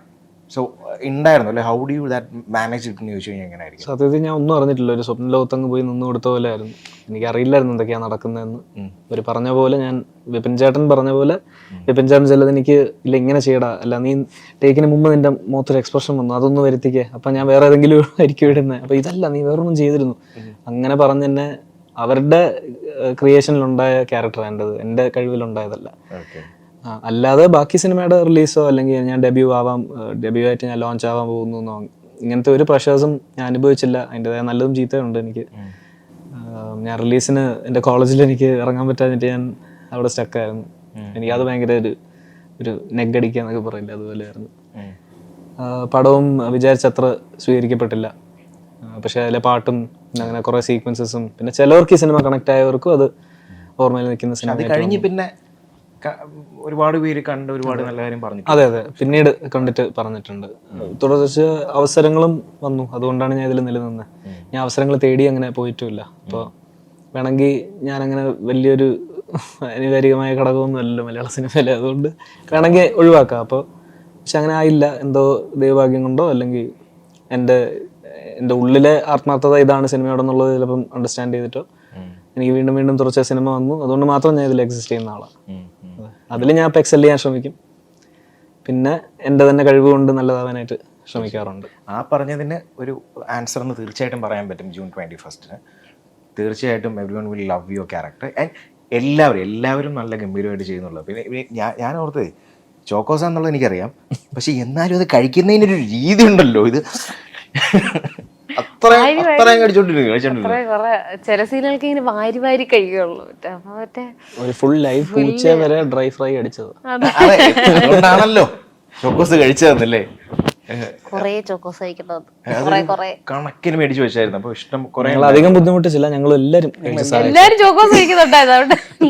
സോ ഉണ്ടായിരുന്നു അല്ലേ? How do you that manage it എന്ന് ചോദിച്ചു കഴിഞ്ഞാൽ എങ്ങനെയായിരിക്കും? സത്യത്തിൽ ഞാൻ ഒന്നും അറിഞ്ഞിട്ടില്ല. ഒരു സ്വപ്ന ലോകത്തങ്ങ് പോയി നിന്ന് കൊടുത്ത പോലെ ആയിരുന്നു. എനിക്കറിയില്ലായിരുന്നു എന്തൊക്കെയാണ് നടക്കുന്നതെന്ന്. ഒരു പറഞ്ഞ പോലെ ഞാൻ വിപിൻ ചേട്ടൻ പറഞ്ഞ പോലെ, വിപിൻ ചേട്ടൻ ചിലത് എനിക്ക് ഇല്ല ഇങ്ങനെ ചെയ്യടാ, അല്ല നീ ടേക്കിന് മുമ്പ് നിന്റെ മുഖത്തൊരു എക്സ്പ്രഷൻ വന്നു, അതൊന്ന് വരുത്തിക്കേ, അപ്പം ഞാൻ വേറെ ഏതെങ്കിലും ആയിരിക്കും ഇടുന്നത്, അപ്പം ഇതല്ല നീ വേറൊന്നും ചെയ്തിരുന്നു, അങ്ങനെ പറഞ്ഞ് തന്നെ അവരുടെ ക്രിയേഷനിലുണ്ടായ ക്യാരക്ടറാണ് എൻ്റെ കഴിവിലുണ്ടായതല്ല. അല്ലാതെ ബാക്കി സിനിമയുടെ റിലീസോ അല്ലെങ്കിൽ ഞാൻ ഡെബ്യൂ ആയിട്ട് ഞാൻ ലോഞ്ച് ആവാൻ പോകുന്നു ഇങ്ങനത്തെ ഒരു പ്രഷേഴ്സും ഞാൻ അനുഭവിച്ചില്ല. അതിൻ്റെതായ നല്ലതും ചീത്തയും ഉണ്ട് എനിക്ക്. ഞാൻ റിലീസിന് എൻ്റെ കോളേജിൽ എനിക്ക് ഇറങ്ങാൻ പറ്റാഞ്ഞിട്ട് ഞാൻ അവിടെ സ്റ്റക്കായിരുന്നു. എനിക്കത് ഭയങ്കര ഒരു നെഗടിക്കുക എന്നൊക്കെ പറയില്ല, അതുപോലെയായിരുന്നു. പടവും വിചാരിച്ചത്ര സ്വീകരിക്കപ്പെട്ടില്ല. പക്ഷെ അതിലെ പാട്ടും അങ്ങനെ കുറേ സീക്വൻസസും പിന്നെ ചിലവർക്ക് ഈ സിനിമ കണക്ട് ആയവർക്കും അത് ഓർമ്മയിൽ നിൽക്കുന്ന സിനിമ. കഴിഞ്ഞ് പിന്നെ ഒരുപാട് പേര് കണ്ട് ഒരുപാട് നല്ല കാര്യം പറഞ്ഞു. അതെ, പിന്നീട് കണ്ടിട്ട് പറഞ്ഞിട്ടുണ്ട്. തുടർച്ച് അവസരങ്ങളും വന്നു, അതുകൊണ്ടാണ് ഞാൻ ഇതിൽ നിലനിന്നത്. ഞാൻ അവസരങ്ങൾ തേടി അങ്ങനെ പോയിട്ടുമില്ല. അപ്പോൾ വേണമെങ്കിൽ ഞാനങ്ങനെ വലിയൊരു അനിവാര്യമായ ഘടകമൊന്നും അല്ലല്ലോ മലയാള സിനിമയിൽ, അതുകൊണ്ട് വേണമെങ്കിൽ ഒഴിവാക്കാം. അപ്പോൾ പക്ഷെ അങ്ങനെ ആയില്ല. എന്തോ ദൈവഭാഗ്യം കൊണ്ടോ അല്ലെങ്കിൽ എൻ്റെ ഉള്ളിലെ ആത്മാർത്ഥത ഇതാണ് സിനിമയോടെന്നുള്ളത് ചിലപ്പം അണ്ടർസ്റ്റാൻഡ് ചെയ്തിട്ടോ എനിക്ക് വീണ്ടും വീണ്ടും തുറച്ച സിനിമ വന്നു. അതുകൊണ്ട് മാത്രം ഞാൻ ഇതിൽ എക്സിസ്റ്റ് ചെയ്യുന്ന ആളാണ്. അതിൽ ഞാൻ ഇപ്പോൾ എക്സൽ ചെയ്യാൻ ശ്രമിക്കും. പിന്നെ എൻ്റെ തന്നെ കഴിവ് കൊണ്ട് നല്ലതാവാനായിട്ട് ശ്രമിക്കാറുണ്ട്. ആ പറഞ്ഞതിന് ഒരു ആൻസർ എന്ന് തീർച്ചയായിട്ടും പറയാൻ പറ്റും. ജൂൺ 21 തീർച്ചയായിട്ടും everyone will love your character. And എല്ലാവരും നല്ല ഗംഭീരമായിട്ട് ചെയ്യുന്നുള്ളൂ. പിന്നെ ഞാൻ ഓർത്തത് ചോക്കോസ എന്നുള്ളത് എനിക്കറിയാം, പക്ഷെ എന്നാലും അത് കഴിക്കുന്നതിനൊരു രീതി ഉണ്ടല്ലോ. ഇത് ചില സീനുകൾക്ക് ഇങ്ങനെ വാരി വാരി കഴിയുള്ളൂ. ഒരു ഫുൾ ലൈഫ് പൂച്ച വരെ ഡ്രൈ ഫ്രൈ അടിച്ചത് അതുകൊണ്ടാണല്ലോ ചോക്കോസ് കഴിച്ചതെന്നല്ലേ. കണക്കിന് മേടിച്ചു വെച്ചായിരുന്നു. അപ്പൊ ഇഷ്ടം അധികം ബുദ്ധിമുട്ടിച്ചില്ല. ഞങ്ങൾ എല്ലാരും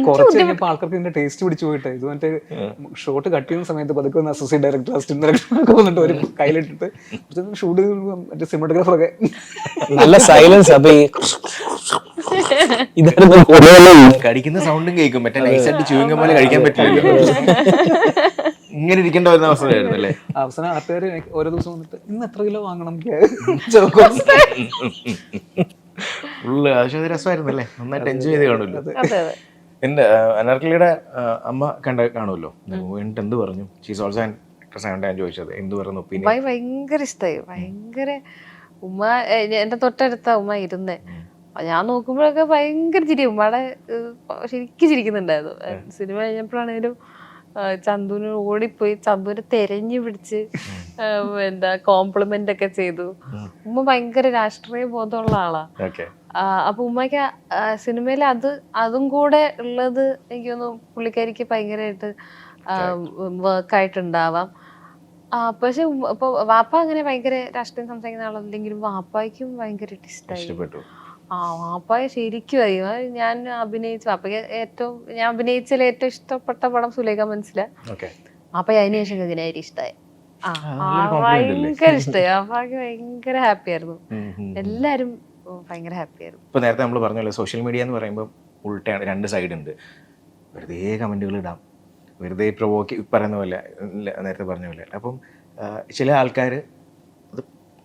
കുറച്ച് കഴിഞ്ഞപ്പോൾ ആൾക്കാർക്ക് ഇതിന്റെ ടേസ്റ്റ് പിടിച്ചു പോയിട്ട് ഇത് മറ്റേ ഷോട്ട് കട്ട് ചെയ്യുന്ന സമയത്ത് പതുക്കെ വന്ന് അസോസിയേറ്റ് ഡയറക്ടർ അസിസ്റ്റന്റ് ഡയറക്ടർ വന്നിട്ട് ഒരു കയ്യിലിട്ടിട്ട് ഷൂട്ട് ചെയ്യുന്ന മറ്റേ സിനിമാറ്റോഗ്രാഫർ ഒക്കെ നല്ല സൈലൻസ്. അപ്പൊ കടിക്കുന്ന സൗണ്ടും കേൾക്കും, മറ്റേ നൈസായിട്ട് ചൂയിങ്ങ പോലെ കഴിക്കാൻ പറ്റില്ല. ഇങ്ങനെ ഇരിക്കേണ്ട വരുന്ന അവസ്ഥയായിരുന്നു അല്ലേ? അവസാനം ആൾക്കാർ ഓരോ ദിവസം വന്നിട്ട് ഇന്ന് എത്ര കിലോ വാങ്ങണം ഫുള്ള് ആവശ്യം രസമായിരുന്നു അല്ലേ? നന്നായിട്ട് എൻജോയ് ചെയ്ത് കാണുമല്ലോ. എൻ്റെ അനാർക്കലിയുടെ അമ്മ കാണുമല്ലോ, എന്നിട്ട് എന്ത് പറഞ്ഞു? ഷീസ് ഓൾസോ ആൻ ആക്ട്രസ് ആയതുകൊണ്ട് ഞാൻ ചോദിച്ചത് എന്ത് പറയുന്നു ഒപ്പീനിയൻ? ഭയങ്കര ഇഷ്ടമായി. ഭയങ്കര ഉമ്മ എന്റെ തൊട്ടടുത്ത ഉമ്മ ഇരുന്നേ. ഞാൻ നോക്കുമ്പോഴൊക്കെ ഭയങ്കര ചിരി. ഉമ്മയുടെ ശരിക്കും ചിരിക്കുന്നുണ്ടായിരുന്നു. സിനിമ കഴിഞ്ഞപ്പോഴാണേലും ചന്തുവിന് ഓടിപ്പോയി ചന്തുവിനെ തെരഞ്ഞു പിടിച്ച് എന്താ കോംപ്ലിമെന്റ് ഒക്കെ ചെയ്തു. ഉമ്മ ഭയങ്കര രാഷ്ട്രീയ ബോധമുള്ള ആളാ. ഓക്കെ. അപ്പൊ ഉമ്മയ്ക്ക് സിനിമയിൽ അതും കൂടെ ഉള്ളത് എനിക്ക് തോന്നുന്നു പുള്ളിക്കാരിക്ക് ഭയങ്കരമായിട്ട് വർക്കായിട്ടുണ്ടാവാം. പക്ഷെ ഇപ്പൊ വാപ്പ അങ്ങനെ ഭയങ്കര രാഷ്ട്രീയം സംസാരിക്കുന്ന ആളല്ലെങ്കിലും വാപ്പായ്ക്കും ഭയങ്കരമായിട്ട് ഇഷ്ടമായി. വാപ്പായ ശരിക്കും അറിയാം. ഞാൻ അഭിനയിച്ചു വാപ്പയ്ക്ക് ഞാൻ അഭിനയിച്ചതിൽ ഏറ്റവും ഇഷ്ടപ്പെട്ട പടം സുലേഖ മനസ്സിലാ. വാപ്പയ്ക്ക് അതിനുശേഷം ഗഗനായി ഇഷ്ടമായി. ഭയങ്കര ഇഷ്ടമായി. വാപ്പാക്ക് ഭയങ്കര ഹാപ്പി ആയിരുന്നു. എല്ലാരും ഭയങ്കര ഹാപ്പി ആയിരുന്നു. ഇപ്പൊ നേരത്തെ നമ്മൾ പറഞ്ഞല്ലോ സോഷ്യൽ മീഡിയ എന്ന് പറയുമ്പോൾ ഉൾട്ടയാണ്, രണ്ട് സൈഡ് ഉണ്ട്. വെറുതെ കമന്റുകൾ ഇടാം, വെറുതെ പ്രൊവോക്ക് പറയുന്ന പോലെ, നേരത്തെ പറഞ്ഞ പോലെ. അപ്പം ചില ആൾക്കാർ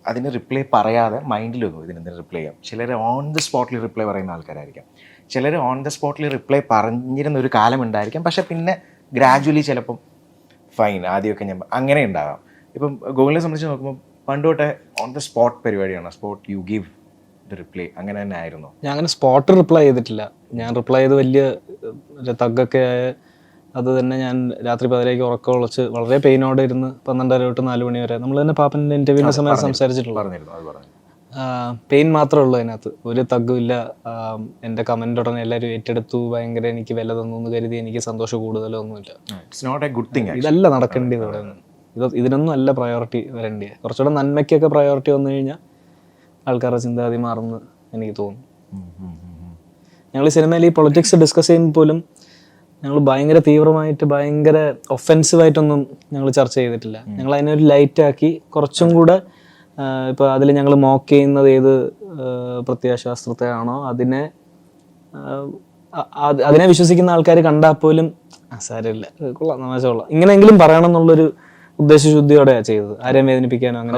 അതിന് റിപ്ലൈ പറയാതെ മൈൻഡിൽ വെക്കും, ഇതിനെന്തിനും റിപ്ലൈ ചെയ്യാം. ചിലർ ഓൺ ദ സ്പോട്ടിൽ റിപ്ലൈ പറയുന്ന ആൾക്കാരായിരിക്കാം. ചിലർ ഓൺ ദ സ്പോട്ടിൽ റിപ്ലൈ പറഞ്ഞിരുന്ന ഒരു കാലം ഉണ്ടായിരിക്കാം, പക്ഷെ പിന്നെ ഗ്രാജുവലി ചിലപ്പം ഫൈൻ, ആദ്യമൊക്കെ ഞാൻ അങ്ങനെ ഉണ്ടാകാം. ഇപ്പം ഗൂഗിളിനെ സംബന്ധിച്ച് നോക്കുമ്പോൾ പണ്ട് തൊട്ടേ ഓൺ ദ സ്പോട്ട് പരിപാടിയാണ്, spot you give the reply, അങ്ങനെ തന്നെ ആയിരുന്നോ? ഞാൻ അങ്ങനെ സ്പോട്ട് റിപ്ലൈ ചെയ്തിട്ടില്ല. ഞാൻ റിപ്ലൈ ചെയ്ത് വലിയ തഗ്ഗൊക്കെ അത് തന്നെ ഞാൻ രാത്രി 10 ഉറക്കം ഉളച്ച് വളരെ പെയിനോടെ ഇരുന്ന് 12:30 തൊട്ട് 4 മണി വരെ നമ്മൾ തന്നെ പാപ്പൻ്റെ ഇന്റർവ്യൂവിന്റെ സമയത്ത് സംസാരിച്ചിട്ടുള്ളൂ. പെയിൻ മാത്രമേ ഉള്ളൂ അതിനകത്ത്, ഒരു തഗ്ഗും ഇല്ല. എൻ്റെ കമന്റ് ഉടനെ എല്ലാവരും ഏറ്റെടുത്തു, ഭയങ്കര എനിക്ക് വില തന്നു എന്ന് കരുതി എനിക്ക് സന്തോഷം കൂടുതലോ ഒന്നുമില്ല. ഇതല്ല നടക്കേണ്ടത് ഇവിടെ. ഇതിനൊന്നും അല്ല പ്രയോറിറ്റി വരേണ്ടത്. കുറച്ചുകൂടെ നന്മയ്ക്കൊക്കെ പ്രയോറിറ്റി വന്നു കഴിഞ്ഞാൽ ആൾക്കാരുടെ ചിന്താഗതി മാറുമെന്ന് എനിക്ക് തോന്നുന്നു. ഞങ്ങൾ ഈ സിനിമയിൽ ഈ പൊളിറ്റിക്സ് ഡിസ്കസ് ചെയ്യുമ്പോൾ പോലും ഞങ്ങൾ ഭയങ്കര തീവ്രമായിട്ട് ഭയങ്കര ഒഫെൻസീവായിട്ടൊന്നും ഞങ്ങൾ ചർച്ച ചെയ്തിട്ടില്ല. ഞങ്ങൾ അതിനൊരു ലൈറ്റാക്കി കുറച്ചും കൂടെ ഇപ്പോൾ അതിൽ ഞങ്ങൾ മോക്ക് ചെയ്യുന്നത് ഏത് പ്രത്യയശാസ്ത്രത്തെയാണോ അതിനെ വിശ്വസിക്കുന്ന ആൾക്കാർ കണ്ടാൽ പോലും സാരമില്ല, കൊള്ളാം, തമാശ കൊള്ളാം, ഇങ്ങനെയെങ്കിലും പറയണം എന്നുള്ളൊരു ഉദ്ദേശശുദ്ധിയോടെയാണ് ചെയ്തത്. ആരെയും വേദനിപ്പിക്കാനോ അങ്ങനെ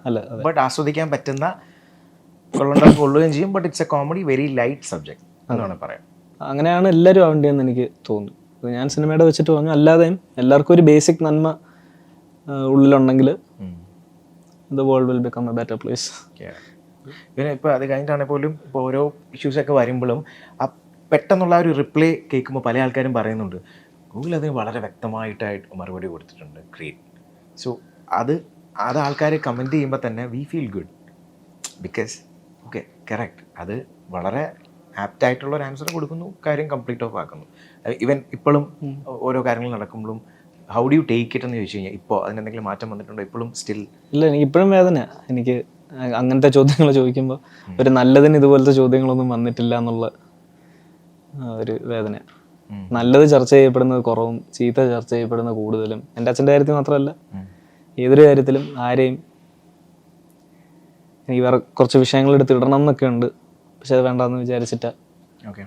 അല്ല, ബട്ട് ആസ്വദിക്കാൻ പറ്റുന്ന കൊള്ളുകയും ചെയ്യും. But it's A comedy, very light subject എന്നാണ് പറയാം. അങ്ങനെയാണ് എല്ലാവരും ആവേണ്ടതെന്ന് എനിക്ക് തോന്നുന്നു. ഞാൻ സിനിമയുടെ വെച്ചിട്ട് പറഞ്ഞു, അല്ലാതെയും എല്ലാവർക്കും ഒരു ബേസിക് നന്മ ഉള്ളിലുണ്ടെങ്കിൽ the world will become a better place. പിന്നെ ഇപ്പോൾ അത് കഴിഞ്ഞിട്ടാണെങ്കിൽ പോലും ഇപ്പോൾ ഓരോ ഇഷ്യൂസൊക്കെ വരുമ്പോഴും ആ പെട്ടെന്നുള്ള ഒരു റിപ്ലൈ കേൾക്കുമ്പോൾ പല ആൾക്കാരും പറയുന്നുണ്ട് ഗൂഗിൾ അതിന് വളരെ വ്യക്തമായിട്ടായിട്ട് മറുപടി കൊടുത്തിട്ടുണ്ട്, ഗ്രേറ്റ്. സോ അത് ആൾക്കാർ കമൻറ്റ് ചെയ്യുമ്പോൾ തന്നെ we feel good, because okay correct, അത് വളരെ ആപ്റ്റായിട്ടുള്ള ഒരു ആൻസർ കൊടുക്കുന്നു, കാര്യം കംപ്ലീറ്റ് ഓഫ് ആക്കുന്നു. ഈവൻ ഇപ്പോഴും ഓരോ കാര്യങ്ങൾ നടക്കുമ്പോഴും how do you take it എന്ന് ചോദിച്ചു കഴിഞ്ഞാൽ ഇപ്പോൾ അതിനെന്തെങ്കിലും മാറ്റം വന്നിട്ടുണ്ടോ? ഇപ്പോഴും സ്റ്റിൽ ഇല്ല, എനിക്ക് ഇപ്പോഴും വേദന. എനിക്ക് അങ്ങനത്തെ ചോദ്യങ്ങൾ ചോദിക്കുമ്പോൾ ഒരു നല്ലതിന് ഇതുപോലത്തെ ചോദ്യങ്ങളൊന്നും വന്നിട്ടില്ല എന്നുള്ള ഒരു വേദന. നല്ലത് ചർച്ച ചെയ്യപ്പെടുന്നത് കുറവും ചീത്ത ചർച്ച ചെയ്യപ്പെടുന്നത് കൂടുതലും. എൻ്റെ അച്ഛൻ്റെ കാര്യത്തിൽ മാത്രമല്ല, ഏതൊരു കാര്യത്തിലും ആരെയും എനിക്ക് വേറെ കുറച്ച് വിഷയങ്ങൾ എടുത്ത് ഇടണം എന്നൊക്കെ ഉണ്ട്, പക്ഷെ അത് വേണ്ടെന്ന് വിചാരിച്ചിട്ടാ. ഓക്കെ.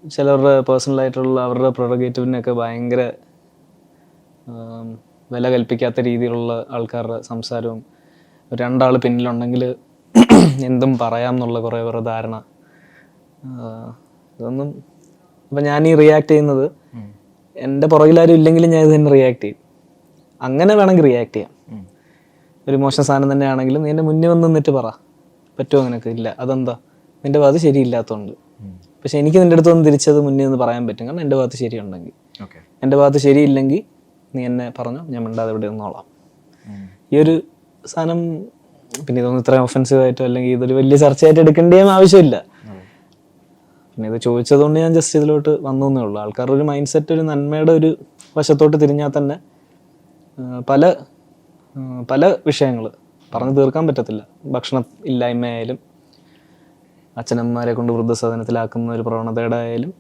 ചിലരുടെ പേഴ്സണലായിട്ടുള്ള അവരുടെ പ്രൊറഗേറ്റീവിനൊക്കെ ഭയങ്കര വില കൽപ്പിക്കാത്ത രീതിയിലുള്ള ആൾക്കാരുടെ സംസാരവും, രണ്ടാൾ പിന്നിലുണ്ടെങ്കിൽ എന്തും പറയാം എന്നുള്ള കുറേ പേരുടെ ധാരണ, ഇതൊന്നും. അപ്പം ഞാൻ ഈ റിയാക്ട് ചെയ്യുന്നത് എൻ്റെ പുറകിലാരും ഇല്ലെങ്കിലും ഞാൻ ഇത് തന്നെ റിയാക്ട് ചെയ്യും. അങ്ങനെ വേണമെങ്കിൽ റിയാക്ട് ചെയ്യാം. ഒരു മോശം സാധനം തന്നെ ആണെങ്കിലും നീ എൻ്റെ മുന്നിൽ വന്ന് നിന്നിട്ട് പറ, പറ്റുമോ? അങ്ങനെയൊക്കെ ഇല്ല. അതെന്താ? നിൻ്റെ ഭാഗത്ത് ശരിയില്ലാത്തതുകൊണ്ട്. പക്ഷെ എനിക്ക് നിൻ്റെ അടുത്ത് വന്ന് തിരിച്ചത് മുന്നിൽ നിന്ന് പറയാൻ പറ്റും, കാരണം എൻ്റെ ഭാഗത്ത് ശരിയുണ്ടെങ്കിൽ. എൻ്റെ ഭാഗത്ത് ശരിയില്ലെങ്കിൽ നീ എന്നെ പറഞ്ഞു, ഞാൻ മിണ്ടാതെ ഇവിടെ നിന്നോളാം. ഈ ഒരു സാധനം പിന്നെ ഇതൊന്നും ഇത്രയും ഒഫെൻസീവായിട്ടോ അല്ലെങ്കിൽ ഇതൊരു വലിയ ചർച്ചയായിട്ട് എടുക്കേണ്ടിയും ആവശ്യമില്ല. പിന്നെ ഇത് ചോദിച്ചതുകൊണ്ട് ഞാൻ ജസ്റ്റ് ഇതിലോട്ട് വന്നു എന്നേ ഉള്ളൂ. ആൾക്കാരുടെ ഒരു മൈൻഡ് സെറ്റ് ഒരു നന്മയുടെ ഒരു വശത്തോട്ട് തിരിഞ്ഞാൽ തന്നെ പല വിഷയങ്ങൾ പറഞ്ഞു തീർക്കാൻ പറ്റത്തില്ല. ഭക്ഷണം ഇല്ലായ്മയായാലും, അച്ഛനമ്മമാരെ കൊണ്ട് വൃദ്ധസദനത്തിലാക്കുന്ന ഒരു പ്രവണതയുടെ ആയാലും,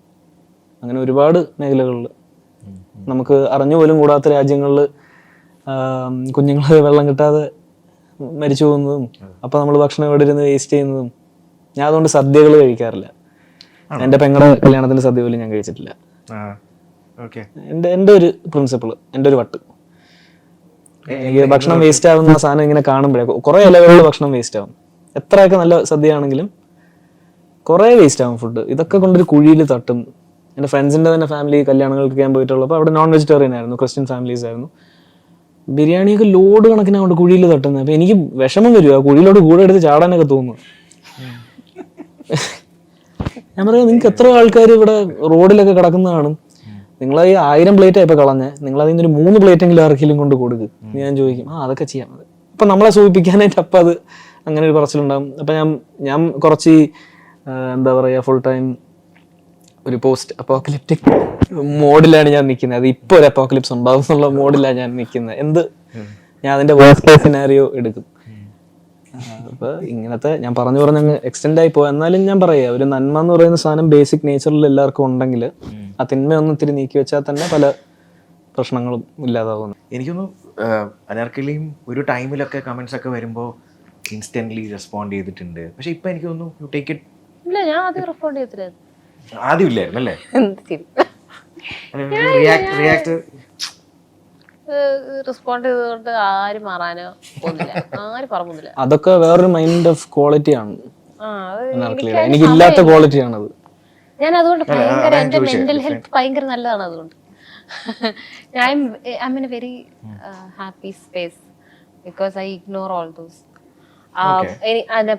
അങ്ങനെ ഒരുപാട് മേഖലകളിൽ നമുക്ക് അറിഞ്ഞുപോലും കൂടാത്ത രാജ്യങ്ങളിൽ കുഞ്ഞുങ്ങൾ വെള്ളം കിട്ടാതെ മരിച്ചു പോകുന്നതും, അപ്പോൾ നമ്മൾ ഭക്ഷണം ഇവിടെ ഇരുന്ന് വേസ്റ്റ് ചെയ്യുന്നതും. ഞാൻ അതുകൊണ്ട് സദ്യകൾ കഴിക്കാറില്ല. എൻ്റെ പെങ്ങളുടെ കല്യാണത്തിന് സദ്യ പോലും ഞാൻ കഴിച്ചിട്ടില്ല. എൻ്റെ ഒരു പ്രിൻസിപ്പിൾ, എൻ്റെ ഒരു വട്ട്. എനിക്ക് ഭക്ഷണം വേസ്റ്റ് ആവുന്ന സാധനം ഇങ്ങനെ കാണുമ്പോഴേ, കുറേ ഇലകളിൽ ഭക്ഷണം വേസ്റ്റ് ആവും. എത്രയൊക്കെ നല്ല സദ്യ ആണെങ്കിലും കുറേ വേസ്റ്റ് ആവും ഫുഡ്. ഇതൊക്കെ കൊണ്ടൊരു കുഴിയിൽ തട്ടും. എൻ്റെ ഫ്രണ്ട്സിൻ്റെ തന്നെ ഫാമിലി കല്യാണങ്ങൾക്ക് ഞാൻ പോയിട്ടുള്ളപ്പോൾ അവിടെ നോൺ വെജിറ്റേറിയൻ ആയിരുന്നു, ക്രിസ്ത്യൻ ഫാമിലീസ് ആയിരുന്നു. ബിരിയാണിയൊക്കെ ലോഡ് കണക്കിനാണ് കൊണ്ട് കുഴിയിൽ തട്ടുന്നത്. അപ്പോൾ എനിക്ക് വിഷമം വരും, ആ കുഴിയിലോട്ട് കൂടെ എടുത്ത് ചാടാനൊക്കെ തോന്നുന്നു. ഞാൻ പറയാം, നിങ്ങൾക്ക് എത്ര ആൾക്കാർ ഇവിടെ റോഡിലൊക്കെ കിടക്കുന്ന കാണും, നിങ്ങൾ ഈ 1000 പ്ലേറ്റ് ഇപ്പോൾ കളഞ്ഞ് നിങ്ങൾ അതിൽ നിന്നൊരു 3 പ്ലേറ്റെങ്കിലും ആർക്കെങ്കിലും കൊണ്ട് കൊടുക്കും. ഞാൻ ചോദിക്കും അതൊക്കെ ചെയ്യാം. അപ്പം നമ്മളെ സൂചിപ്പിക്കാനായിട്ട് അപ്പം അത് അങ്ങനെ ഒരു പറച്ചിലുണ്ടാകും. അപ്പം ഞാൻ കുറച്ച് എന്താ പറയുക ഫുൾ ടൈം ഒരു പോസ്റ്റ് അപ്പോക്കലിപ്റ്റിക് മോഡിലാണ് ഞാൻ നിൽക്കുന്നത്. അത് ഇപ്പോൾ ഒരു അപ്പോക്കലിപ്സ് ഉണ്ടാവും എന്നുള്ള മോഡിലാണ് ഞാൻ നിൽക്കുന്നത്. ഞാൻ അതിൻ്റെ വേഴ്സ്റ്റ് കേസ് സിനാരിയോ എടുക്കും. അപ്പോൾ ഇങ്ങനത്തെ ഞാൻ പറഞ്ഞ് എക്സ്റ്റെൻഡ് ആയി പോയി. എന്നാലും ഞാൻ പറയാം, ഒരു നന്മ എന്ന് പറയുന്ന സാധനം ബേസിക് നേച്ചറിൽ എല്ലാവർക്കും ഉണ്ടെങ്കിൽ ആ തിന്മയൊന്നും ഇത്തിരി നീക്കി വെച്ചാൽ തന്നെ പല പ്രശ്നങ്ങളും ഇല്ലാതാവുന്നു. എനിക്കൊന്ന് അനാർക്കലിയും ഒരു ടൈമിലൊക്കെ കമന്റ്സ് ഒക്കെ വരുമ്പോൾ ഇൻസ്റ്റന്റ്ലി റെസ്പോണ്ട് ചെയ്തിട്ടുണ്ട്. പക്ഷെ ഇപ്പൊ എനിക്ക് തോന്നുന്നു യു ടേക്ക് ഇറ്റ്. ഇല്ല, ഞാൻ ആദ്യം റെസ്പോണ്ട് ചെയ്തില്ല. ആദ്യം ഇല്ലായിരുന്നു അല്ലേ? റെസ്പോണ്ട് ചെയ്തുകൊണ്ട് ആരും മാറാനോ പോകുന്നില്ല, ആരും പറഞ്ഞില്ല. അതൊക്കെ വേറൊരു മൈൻഡ് ഓഫ് ക്വാളിറ്റി ആണ്. എനിക്കില്ലാത്ത ക്വാളിറ്റി ആണത്. ഞാൻ അതുകൊണ്ട് ഭയങ്കര എന്റെ മെന്റൽ ഹെൽത്ത് ഭയങ്കര നല്ലതാണ്. അതുകൊണ്ട് I M in A very happy space because I ignore all those.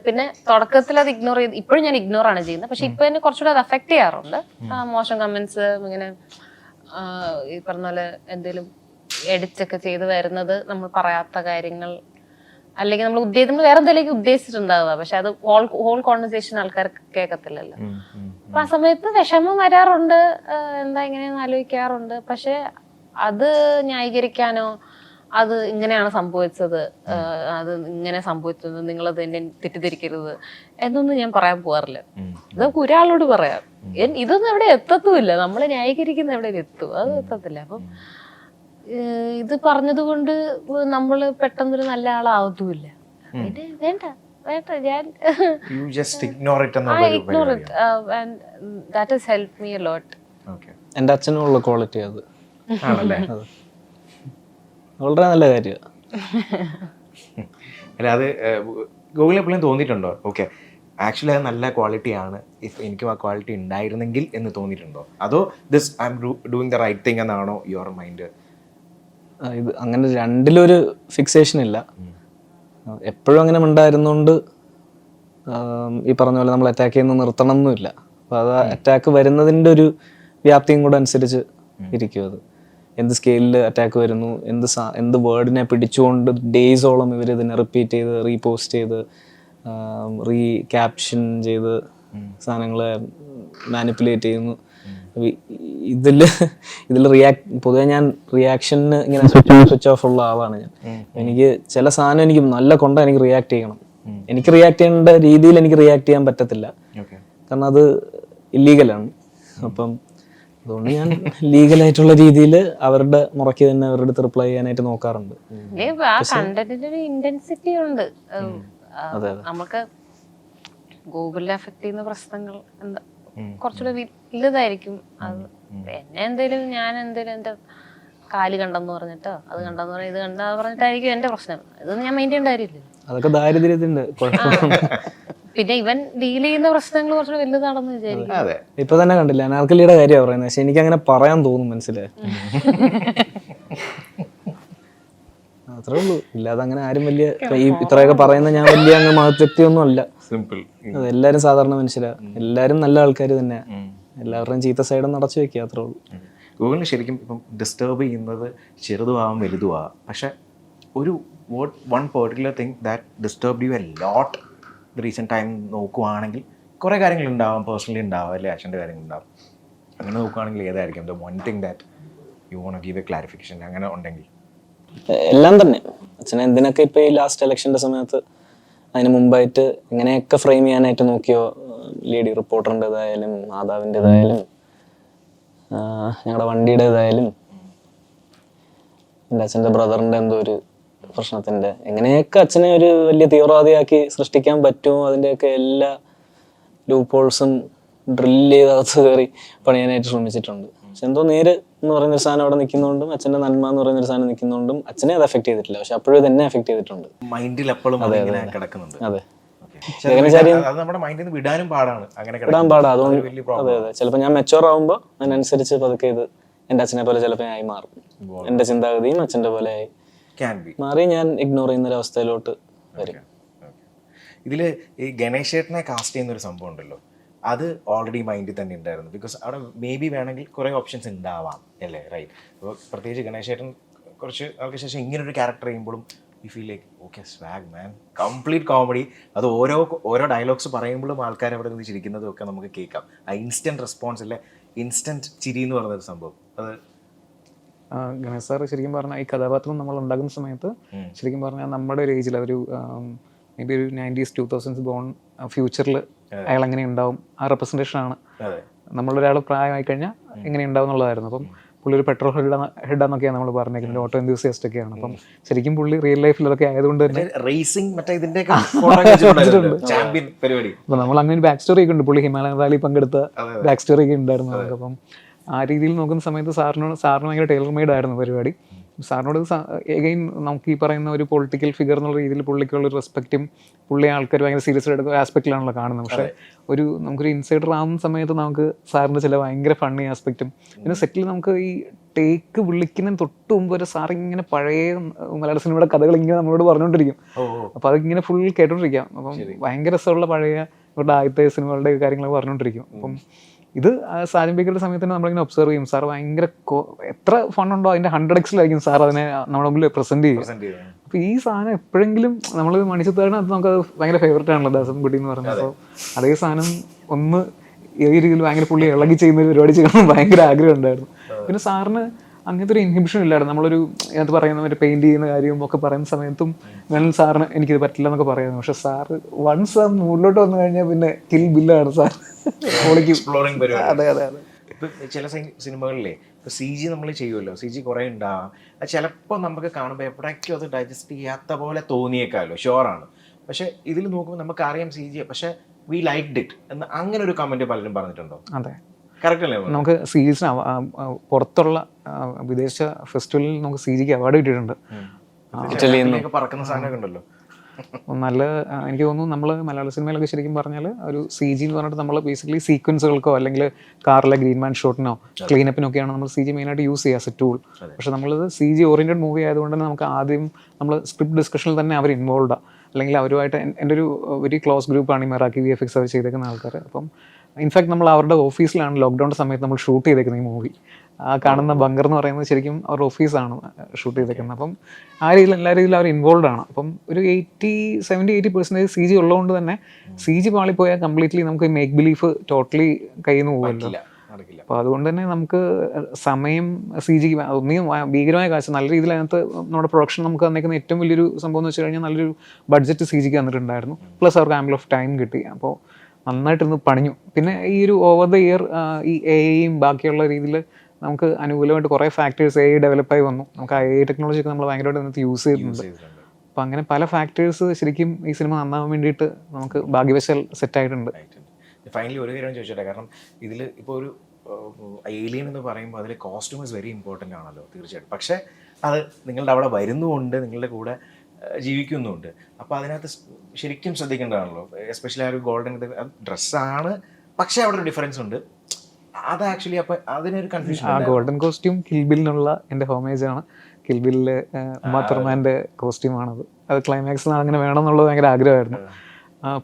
പിന്നെ തുടക്കത്തിൽ അത് ഇഗ്നോർ ചെയ്ത് ഇപ്പോഴും ഞാൻ ഇഗ്നോർ ആണ് ചെയ്യുന്നത്. പക്ഷെ ഇപ്പൊ എന്നെ കുറച്ചുകൂടെ അത് അഫക്ട് ചെയ്യാറുണ്ട്. മോശം കമന്റ്സ്, ഇങ്ങനെ ഈ പറഞ്ഞ പോലെ എന്തെങ്കിലും എഡിറ്റൊക്കെ ചെയ്ത് വരുന്നത്, നമ്മൾ പറയാത്ത കാര്യങ്ങൾ, അല്ലെങ്കിൽ നമ്മൾ വേറെ എന്തെങ്കിലും ഉദ്ദേശിച്ചിട്ടുണ്ടാവുക. പക്ഷെ അത് ഹോൾ കോൺവെർസേഷൻ ആൾക്കാർ കേൾക്കത്തില്ലല്ലോ. അപ്പൊ ആ സമയത്ത് വിഷമം വരാറുണ്ട്, എന്താ ഇങ്ങനെയൊന്നും ആലോചിക്കാറുണ്ട്. പക്ഷെ അത് ന്യായീകരിക്കാനോ അത് ഇങ്ങനെയാണ് സംഭവിച്ചത്, അത് ഇങ്ങനെ സംഭവിച്ചത്, നിങ്ങളത് എന്നെ തെറ്റിദ്ധരിക്കരുത് എന്നൊന്നും ഞാൻ പറയാൻ പോകാറില്ല. ഇതൊക്കെ ഒരാളോട് പറയാം. ഇതൊന്നും എവിടെ എത്തത്തുമില്ല. നമ്മൾ ന്യായീകരിക്കുന്ന എവിടെ എത്തും, അത് എത്തത്തില്ല. അപ്പം ഇത് പറഞ്ഞത് കൊണ്ട് നമ്മൾ പെട്ടെന്നൊരു നല്ല ആളാവത്തുമില്ല. പിന്നെ വേണ്ട ഞാൻ ignore it and that has helped me a lot. എൻ്റെ അച്ഛനുള്ള ക്വാളിറ്റി അത് വളരെ നല്ല കാര്യമാണ്. അല്ല, അത് ഗൂഗിളിൽ എപ്പോഴും തോന്നിയിട്ടുണ്ടോ ഓക്കെ ആക്ച്വലി അത് നല്ല ക്വാളിറ്റി ആണ്, ഇഫ് എനിക്കും ആ ക്വാളിറ്റി ഉണ്ടായിരുന്നെങ്കിൽ എന്ന് തോന്നിയിട്ടുണ്ടോ? അതോ this I am doing the right thing എന്നാണോ യുവർ മൈൻഡ്? ഇത് അങ്ങനെ രണ്ടിലൊരു ഫിക്സേഷൻ ഇല്ല. എപ്പോഴും അങ്ങനെ ഉണ്ടായിരുന്നോണ്ട് ഈ പറഞ്ഞ പോലെ നമ്മൾ അറ്റാക്ക് ചെയ്യുന്നത് നിർത്തണം എന്നുമില്ല. അപ്പോൾ അത് അറ്റാക്ക് വരുന്നതിൻ്റെ ഒരു വ്യാപ്തിയും കൂടെ അനുസരിച്ച് ഇരിക്കും. അത് എന്ത് സ്കെയിലിൽ അറ്റാക്ക് വരുന്നു, എന്ത് വേർഡിനെ പിടിച്ചുകൊണ്ട് ഡേയ്സോളം ഇവർ ഇതിനെ റിപ്പീറ്റ് ചെയ്ത് റീപോസ്റ്റ് ചെയ്ത് ക്യാപ്ഷൻ ചെയ്ത് സാധനങ്ങളെ മാനിപ്പുലേറ്റ് ചെയ്യുന്നു. ഇതിൽ പൊതുവെ ഞാൻ റിയാക്ഷന് ഇങ്ങനെ സ്വിച്ച് ഓഫ് ഉള്ള ആളാണ് ഞാൻ. എനിക്ക് ചില സാധനം എനിക്ക് നല്ല കൊണ്ട എനിക്ക് റിയാക്ട് ചെയ്യണം. എനിക്ക് റിയാക്ട് ചെയ്യേണ്ട രീതിയിൽ എനിക്ക് റിയാക്ട് ചെയ്യാൻ പറ്റത്തില്ല, കാരണം അത് ഇല്ലീഗലാണ്. അപ്പം അതുകൊണ്ട് ഞാൻ ലീഗലായിട്ടുള്ള രീതിയിൽ അവരുടെ മുറയ്ക്ക് തന്നെ അവരുടെ അടുത്ത് റിപ്ലൈ ചെയ്യാനായിട്ട് നോക്കാറുണ്ട്. ഇന്റൻസിറ്റി ഉണ്ട്. നമുക്ക് ഗൂഗിളിൽ അഫക്ട് ചെയ്യുന്ന പ്രശ്നങ്ങൾ എന്താ കുറച്ചുകൂടെ വലുതായിരിക്കും. അത് ഞാൻ എന്തേലും എന്റെ കാല് കണ്ടെന്ന് പറഞ്ഞിട്ടോ അത് കണ്ടെന്ന് പറഞ്ഞ ഇത് കണ്ടാ പറഞ്ഞിട്ടായിരിക്കും എന്റെ പ്രശ്നം. ഇതൊന്നും ഞാൻ മെയിൻ ചെയ്യേണ്ട കാര്യമില്ല. അതൊക്കെ ദാരിദ്ര്യത്തിന്റെ പിന്നെ ഇവൻ ഡീൽ ചെയ്യുന്ന പ്രശ്നങ്ങൾ കുറച്ചുകൂടെ വലുതാണെന്ന് വിചാരിക്കും. ഇപ്പൊ തന്നെ കണ്ടില്ല അനാർക്കലിയുടെ കാര്യമാണ് പറയുന്നത്. പക്ഷെ എനിക്ക് അങ്ങനെ പറയാൻ തോന്നും, മനസ്സിലായി. അത്രേ ഉള്ളൂ. ഇല്ലാതെ അങ്ങനെ ആരും വലിയ ഇത്രയൊക്കെ പറയുന്ന ഞാൻ വലിയ അങ്ങ് മഹത്വ്യക്തിയൊന്നും അല്ല. സിമ്പിൾ. എല്ലാരും സാധാരണ മനുഷ്യരാ, എല്ലാരും നല്ല ആൾക്കാർ തന്നെയാ. എല്ലാവരുടെയും ചീത്ത സൈഡും നടച്ചു വെക്കുക, അത്രേ ഉള്ളൂ. ഗൂഗിളിന് ശരിക്കും ഇപ്പം ഡിസ്റ്റർബ് ചെയ്യുന്നത് ചെറുതുമാവാം വലുതുമാവാം. പക്ഷെ ഒരു one particular thing that disturb U a lot the recent time നോക്കുവാണെങ്കിൽ കുറേ കാര്യങ്ങളുണ്ടാവാം, പേഴ്സണലി ഉണ്ടാവാം, അല്ലെങ്കിൽ അച്ഛൻ്റെ കാര്യങ്ങളുണ്ടാവും. അങ്ങനെ നോക്കുവാണെങ്കിൽ ഏതായിരിക്കും the one thing that you won't give a clarification അങ്ങനെ ഉണ്ടെങ്കിൽ? എല്ലാം തന്നെ. അച്ഛനെ എന്തിനൊക്കെ ഇപ്പൊ ഈ ലാസ്റ്റ് ഇലക്ഷന്റെ സമയത്ത് അതിന് മുമ്പായിട്ട് എങ്ങനെയൊക്കെ ഫ്രെയിം ചെയ്യാനായിട്ട് നോക്കിയോ, ലേഡി റിപ്പോർട്ടറിൻ്റെതായാലും മാതാവിൻ്റെതായാലും ഞങ്ങളുടെ വണ്ടിയുടേതായാലും എൻ്റെ അച്ഛൻ്റെ ബ്രദറിൻ്റെ എന്തോ ഒരു പ്രശ്നത്തിൻ്റെ എങ്ങനെയൊക്കെ അച്ഛനെ ഒരു വലിയ തീവ്രവാദിയാക്കി സൃഷ്ടിക്കാൻ പറ്റുമോ അതിൻ്റെയൊക്കെ എല്ലാ ലൂപ്പ് ഹോൾസും ഡ്രില്ല് ചെയ്ത് അകത്ത് കയറി പണിയാനായിട്ട് ശ്രമിച്ചിട്ടുണ്ട്. പക്ഷെ എന്തോ നേര് എന്ന് പറയുന്നൊരു സാധനം അവിടെ നിൽക്കുന്നതുകൊണ്ടും അച്ഛൻ്റെ നന്മ എന്ന് പറയുന്നൊരു സാധനം നിൽക്കുന്നതുകൊണ്ടും അച്ഛനെ അത് എഫക്ട് ചെയ്തിട്ടില്ല. പക്ഷെ അപ്പോഴും തന്നെ എഫക്ട് ചെയ്തിട്ടുണ്ട്. മൈൻഡിൽ എപ്പോഴും കിടക്കുന്നുണ്ട്. അതെ, വിടാൻ പാടാ. അതുകൊണ്ട് അതെ ചിലപ്പോൾ ഞാൻ മെച്ചോർ ആവുമ്പോൾ അതിനനുസരിച്ച് പതുക്കെ ഇത് എൻ്റെ അച്ഛനെ പോലെ ചിലപ്പോൾ ആയി മാറും. എൻ്റെ ചിന്താഗതിയും അച്ഛൻ്റെ പോലെ ആയി മാറി ഞാൻ ഇഗ്നോർ ചെയ്യുന്ന ഒരു അവസ്ഥയിലോട്ട് വരും. ഇതില് ഈ ഗണേശേട്ടനെ കാസ്റ്റ് ചെയ്യുന്ന ഒരു സംഭവം ഉണ്ടല്ലോ, അത് ഓൾറെഡി മൈൻഡിൽ തന്നെ ഉണ്ടായിരുന്നു. ബിക്കോസ് അവിടെ മേ ബി വേണമെങ്കിൽ കുറേ ഓപ്ഷൻസ് ഉണ്ടാവാം അല്ലേ, റൈറ്റ്? അപ്പോൾ പ്രത്യേകിച്ച് ഗണേശേട്ടൻ കുറച്ച് ആൾക്ക് ശേഷം ഇങ്ങനൊരു ക്യാരക്ടർ ചെയ്യുമ്പോഴും you feel like okay swag man, complete comedy. അത് ഓരോ ഡയലോഗ്സ് പറയുമ്പോഴും ആൾക്കാർ അവിടെ നിന്ന് ചിരിക്കുന്നതും ഒക്കെ നമുക്ക് കേൾക്കാം. ആ ഇൻസ്റ്റൻറ്റ് റെസ്പോൺസ് അല്ലേ, ഇൻസ്റ്റൻറ്റ് ചിരി എന്ന് പറയുന്നൊരു സംഭവം. അത് ഗണേശ് സാർ ശരിക്കും പറഞ്ഞാൽ ഈ കഥാപാത്രം നമ്മൾ ഉണ്ടാക്കുന്ന സമയത്ത് ശരിക്കും പറഞ്ഞാൽ നമ്മുടെ ഒരു ഏജിൽ ഒരു മേ ബി ഒരു 90s 2000s ബോൺ ഫ്യൂച്ചറിൽ അയാൾ എങ്ങനെ ഉണ്ടാവും ആ റെപ്രസെൻറ്റേഷൻ ആണ്. നമ്മളൊരാൾ പ്രായമായി കഴിഞ്ഞാൽ എങ്ങനെ ഉണ്ടാവും എന്നുള്ളതായിരുന്നു. അപ്പം പുള്ളി ഒരു പെട്രോൾ ഹെഡാന്നൊക്കെയാണ് നമ്മൾ പറഞ്ഞേക്കുന്നത്, ഓട്ടോ എന്തൂസിയാസ്റ്റ് ഒക്കെയാണ്. അപ്പം ശരിക്കും പുള്ളി റിയൽ ലൈഫിൽ അതൊക്കെ ആയതുകൊണ്ട് തന്നെ റേസിംഗ് ചാമ്പ്യൻ പരിപാടി. അപ്പം നമ്മൾ അങ്ങനെ ഒരു ബാക്ക് സ്റ്റോറി ഒക്കെ ഉണ്ട്, പുള്ളി ഹിമാലയൻ റാലി പങ്കെടുത്ത ബാക്ക് സ്റ്റോറി ഒക്കെ ഉണ്ടായിരുന്നു നമുക്ക്. അപ്പം ആ രീതിയിൽ നോക്കുന്ന സമയത്ത് സാറിന് ഭയങ്കര ടൈലർ മെയ്ഡ് ആയിരുന്നു പരിപാടി. സാറിനോട് എഗെയിൻ നമുക്ക് ഈ പറയുന്ന ഒരു പൊളിറ്റിക്കൽ ഫിഗർ എന്നുള്ള രീതിയിൽ പുള്ളിക്കുള്ള റെസ്പെക്റ്റും പുള്ളി ആൾക്കാർ ഭയങ്കര സീരിയസ് എടുക്കുന്ന ആസ്പെക്റ്റിലാണല്ലോ കാണുന്നത്. പക്ഷേ നമുക്കൊരു ഇൻസൈഡർ ആവുന്ന സമയത്ത് നമുക്ക് സാറിൻ്റെ ചില ഭയങ്കര ഫണ്ണി ആസ്പെക്റ്റും പിന്നെ സെറ്റിൽ നമുക്ക് ഈ ടേക്ക് വിളിക്കുന്നതിന് തൊട്ട് മുമ്പ് ഒരു സാർ ഇങ്ങനെ പഴയ മലയാള സിനിമയുടെ കഥകൾ ഇങ്ങനെ നമ്മളോട് പറഞ്ഞുകൊണ്ടിരിക്കും. അപ്പോൾ അതിങ്ങനെ ഫുൾ കേട്ടോണ്ടിരിക്കാം. അപ്പം ഭയങ്കര രസമുള്ള പഴയ ഇവരുടെ ആദ്യത്തെ സിനിമകളുടെ കാര്യങ്ങളൊക്കെ പറഞ്ഞുകൊണ്ടിരിക്കും. അപ്പം ഇത് സാജൻ ബേക്കറുടെ സമയത്ത് തന്നെ നമ്മളിങ്ങനെ ഒബ്സർവ് ചെയ്യും. സാർ ഭയങ്കര എത്ര ഫണ്ണുണ്ടോ അതിൻ്റെ 100x സാർ അതിനെ നമ്മുടെ മുമ്പിൽ പ്രസന്റ് ചെയ്യും. അപ്പോൾ ഈ സാധനം എപ്പോഴെങ്കിലും നമ്മൾ മണിച്ചിത്താടിന് അത് നമുക്കത് ഭയങ്കര ഫേവറേറ്റ് ആണല്ലോ ദാസൻകുട്ടി എന്ന് പറഞ്ഞാൽ. അപ്പോൾ അതേ സാധനം ഒന്ന് ഈ രീതിയിൽ ഭയങ്കര പുള്ളി ഇളകി ചെയ്യുന്ന ഒരു പരിപാടി ചെയ്യണം ഭയങ്കര ആഗ്രഹം ഉണ്ടായിരുന്നു. പിന്നെ സാറിന് അങ്ങനത്തെ ഒരു ഇൻഹിബിഷൻ ഇല്ലായിരുന്നു. നമ്മളൊരു ഇതിനകത്ത് പറയുന്ന ഒരു പെയിന്റ് ചെയ്യുന്ന കാര്യവും ഒക്കെ പറയുന്ന സമയത്തും വേണമെങ്കിൽ സാറിന് എനിക്കിത് പറ്റില്ല എന്നൊക്കെ പറയായിരുന്നു. പക്ഷെ സാറ് വൺസ് ആ മൂഡിലോട്ട് വന്നു കഴിഞ്ഞാൽ പിന്നെ കിൽ ബില്ലാണ് സാർ. അതെ അതെ അതെ. ഇപ്പം ചില സിനിമകളിലെ ഇപ്പോൾ CG നമ്മൾ ചെയ്യുമല്ലോ, CG കുറേ ഉണ്ടാവാം. അത് ചിലപ്പോൾ നമുക്ക് കാണുമ്പോൾ എപ്പോഴേക്കും അത് ഡൈജസ്റ്റ് ചെയ്യാത്ത പോലെ തോന്നിയേക്കാമല്ലോ, ഷുവറാണ്. പക്ഷെ ഇതിൽ നോക്കുമ്പോൾ നമുക്ക് അറിയാം CG, പക്ഷെ വി ലൈക്ഡ് ഇറ്റ് എന്ന് അങ്ങനെ ഒരു കമൻറ്റ് പലരും പറഞ്ഞിട്ടുണ്ടോ? അതെ, കറക്റ്റ് അല്ലേ? നമുക്ക് സീരീസിന് പുറത്തുള്ള വിദേശ ഫെസ്റ്റിവലിൽ നമുക്ക് CGക്ക് അവാർഡ് കിട്ടിയിട്ടുണ്ട്. പറക്കുന്ന സാധനമൊക്കെ ഉണ്ടല്ലോ നല്ല. എനിക്ക് തോന്നുന്നു നമ്മൾ മലയാള സിനിമയിലൊക്കെ ശരിക്കും പറഞ്ഞാൽ ഒരു CG എന്ന് പറഞ്ഞിട്ട് നമ്മൾ ബേസിക്കലി സീക്വൻസുകൾക്കോ അല്ലെങ്കിൽ കാറിലെ ഗ്രീൻ മാൻ ഷോട്ടിനോ ക്ലീനപ്പിനൊക്കെയാണ് നമ്മൾ CG മെയിനായിട്ട് യൂസ് ചെയ്യുക ആസ് എ ടൂൾ. പക്ഷെ നമ്മളിത് CG ഓറിയൻറ്റഡ് മൂവി ആയതുകൊണ്ട് തന്നെ നമുക്ക് ആദ്യം നമ്മൾ സ്ക്രിപ്റ്റ് ഡിസ്കഷനിൽ തന്നെ അവർ ഇൻവോൾവാണ്. അല്ലെങ്കിൽ അവരുമായിട്ട് എൻ്റെ ഒരു വെരി ക്ലോസ് ഗ്രൂപ്പാണ് ഈ മെറാക്കി VFX അവർ ചെയ്തേക്കുന്ന ആൾക്കാർ. അപ്പം ഇൻഫാക്ട് നമ്മൾ അവരുടെ ഓഫീസിലാണ് ലോക്ക്ഡൗൺ സമയത്ത് നമ്മൾ ഷൂട്ട് ചെയ്തേക്കുന്നത് ഈ മൂവി. ആ കാണുന്ന ബങ്കർ എന്ന് പറയുന്നത് ശരിക്കും അവരുടെ ഓഫീസാണ് ഷൂട്ട് ചെയ്തേക്കുന്നത്. അപ്പം ആ രീതിയിൽ എല്ലാ രീതിയിലും അവർ ഇൻവോൾവ് ആണ്. അപ്പം ഒരു 70-80% CG ഉള്ളതുകൊണ്ട് തന്നെ CG പാളിപ്പോയാൽ കംപ്ലീറ്റ്ലി നമുക്ക് മേക്ക് ബിലീഫ് ടോട്ടലി കയ്യിൽ നിന്ന് പോകുമല്ലോ. അപ്പോൾ അതുകൊണ്ട് തന്നെ നമുക്ക് സമയം CG ഒന്നിനും ഭീകരമായ കാശ് നല്ല രീതിയിൽ അതിനകത്ത് നമ്മുടെ പ്രൊഡക്ഷൻ നമുക്ക് തന്നേക്കുന്ന ഏറ്റവും വലിയൊരു സംഭവം എന്ന് വെച്ച് കഴിഞ്ഞാൽ നല്ലൊരു ബഡ്ജറ്റ് CGക്ക് തന്നിട്ടുണ്ടായിരുന്നു. പ്ലസ് അവർക്ക് ആംബിൾ ഓഫ് ടൈം കിട്ടി. അപ്പോൾ നന്നായിട്ടിരുന്ന് പണിഞ്ഞു. പിന്നെ ഈ ഒരു ഓവർ ദ ഇയർ ഈ AI ബാക്കിയുള്ള രീതിയിൽ നമുക്ക് അനുകൂലമായിട്ട് കുറേ ഫാക്ടേഴ്സ് AI ഡെവലപ്പായി വന്നു. നമുക്ക് AI ടെക്നോളജി ഒക്കെ നമ്മൾ ഭയങ്കരമായിട്ട് ഇതിനകത്ത് യൂസ് ചെയ്യുന്നുണ്ട്. അപ്പോൾ അങ്ങനെ പല ഫാക്ടേഴ്സ് ശരിക്കും ഈ സിനിമ നന്നാവാൻ വേണ്ടിയിട്ട് നമുക്ക് ഭാഗ്യവശാൽ സെറ്റായിട്ടുണ്ട്. ഫൈനലി ഒരു കാര്യം ചോദിച്ചോട്ടെ, കാരണം ഇതിൽ ഇപ്പോൾ ഒരു ഏലിയൻ എന്ന് പറയുമ്പോൾ അതിൽ കോസ്റ്റ്യൂം ഇസ് വെരി ഇമ്പോർട്ടൻ്റ് ആണല്ലോ തീർച്ചയായിട്ടും. പക്ഷേ അത് നിങ്ങളുടെ അവിടെ വരുന്നുമുണ്ട്, നിങ്ങളുടെ കൂടെ ജീവിക്കുന്നുമുണ്ട്. അപ്പോൾ അതിനകത്ത് ശരിക്കും ശ്രദ്ധിക്കേണ്ടതാണല്ലോ, എസ്പെഷ്യലി ആ ഒരു ഗോൾഡൻ ഡ്രസ്സാണ്, പക്ഷേ അവിടെ ഒരു ഡിഫറൻസ് ഉണ്ട്. അത് ആക്ച്വലി അപ്പോൾ അതിനൊരു കൺഫ്യൂഷൻ. ആ ഗോൾഡൻ കോസ്റ്റ്യൂം കിൽബിലിനുള്ള എൻ്റെ ഹോമേജാണ്. കിൽബിലിലെ ഉമാ തുർമാൻ്റെ കോസ്റ്റ്യൂമാണത്. അത് ക്ലൈമാക്സിൽ അങ്ങനെ വേണം എന്നുള്ളത് ഭയങ്കര ആഗ്രഹമായിരുന്നു.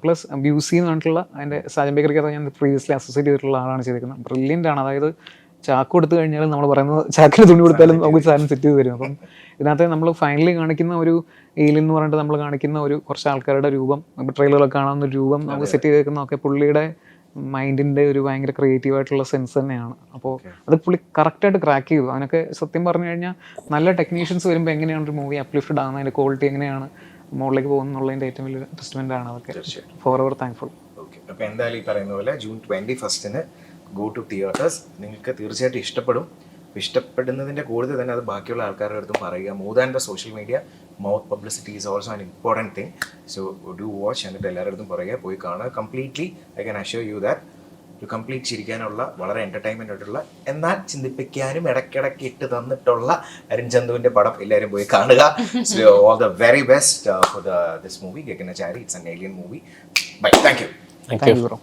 പ്ലസ് ബ്യൂസി എന്ന് പറഞ്ഞിട്ടുള്ള അതിൻ്റെ സാജൻ ബേക്കറിക്ക് ഞാൻ പ്രീവിയസ്ലി അസോസിയേറ്റ് ചെയ്തിട്ടുള്ള ആളാണ് ചെയ്തിരിക്കുന്നത്. ബ്രില്യൻ്റ് ആണ്. അതായത് ചാക്ക് കൊടുത്തു കഴിഞ്ഞാൽ നമ്മൾ പറയുന്നത് ചാക്കിന് തുണി കൊടുത്താലും നമുക്ക് സാധനം സെറ്റ് ചെയ്ത് തരും. അപ്പം ഇതിനകത്ത് നമ്മൾ ഫൈനലി കാണിക്കുന്ന ഒരു ഏലിയൻ എന്ന് പറഞ്ഞിട്ട് നമ്മൾ കാണിക്കുന്ന ഒരു കുറച്ച് ആൾക്കാരുടെ രൂപം, ഇപ്പോൾ ട്രെയിലറൊക്കെ കാണാവുന്ന ഒരു രൂപം നമുക്ക് സെറ്റ് ചെയ്തേക്കുന്നതൊക്കെ പുള്ളിയുടെ മൈൻഡിൻ്റെ ഒരു ഭയങ്കര ക്രിയേറ്റീവായിട്ടുള്ള സെൻസ് തന്നെയാണ്. അപ്പോൾ അത് പുള്ളി കറക്റ്റായിട്ട് ക്രാക്ക് ചെയ്തു. അതിനൊക്കെ സത്യം പറഞ്ഞു കഴിഞ്ഞാൽ നല്ല ടെക്നീഷ്യൻസ് വരുമ്പോൾ എങ്ങനെയാണ് ഒരു മൂവി അപ്ലിഫ്റ്റഡ് ആകുന്നത്, അതിൻ്റെ ക്വാളിറ്റി എങ്ങനെയാണ് മുകളിലേക്ക് പോകുന്നുള്ളതിൻ്റെ ഏറ്റവും വലിയ ടെസ്റ്റ്മെൻ്റ് ആണ് അതൊക്കെ. For ever thankful. ഓക്കെ, അപ്പോൾ എന്തായാലും ഈ പറയുന്ന പോലെ June 21 ഗോ ടു തിയേറ്റേഴ്സ്. നിങ്ങൾക്ക് തീർച്ചയായിട്ടും ഇഷ്ടപ്പെടും. ഇഷ്ടപ്പെടുന്നതിൻ്റെ കൂടുതൽ തന്നെ അത് ബാക്കിയുള്ള ആൾക്കാരുടെ അടുത്തും പറയുക. More than the social media, mouth publicity is also an important thing. So do watch. എന്നിട്ട് എല്ലാവരുടെ അടുത്തും പറയുക, പോയി കാണുക. Completely I can assure you that ഒരു കംപ്ലീറ്റ് ചിരിക്കാനുള്ള, വളരെ എൻ്റർടൈൻമെൻ്റ് ആയിട്ടുള്ള, എന്നാൽ ചിന്തിപ്പിക്കാനും ഇടയ്ക്കിടയ്ക്ക് ഇട്ട് തന്നിട്ടുള്ള അരുൺ ചന്തുവിൻ്റെ പടം എല്ലാവരും പോയി കാണുക. So all the very best for this movie Gaganachari. It's an alien movie. Bye. Thank you. Thank you bro.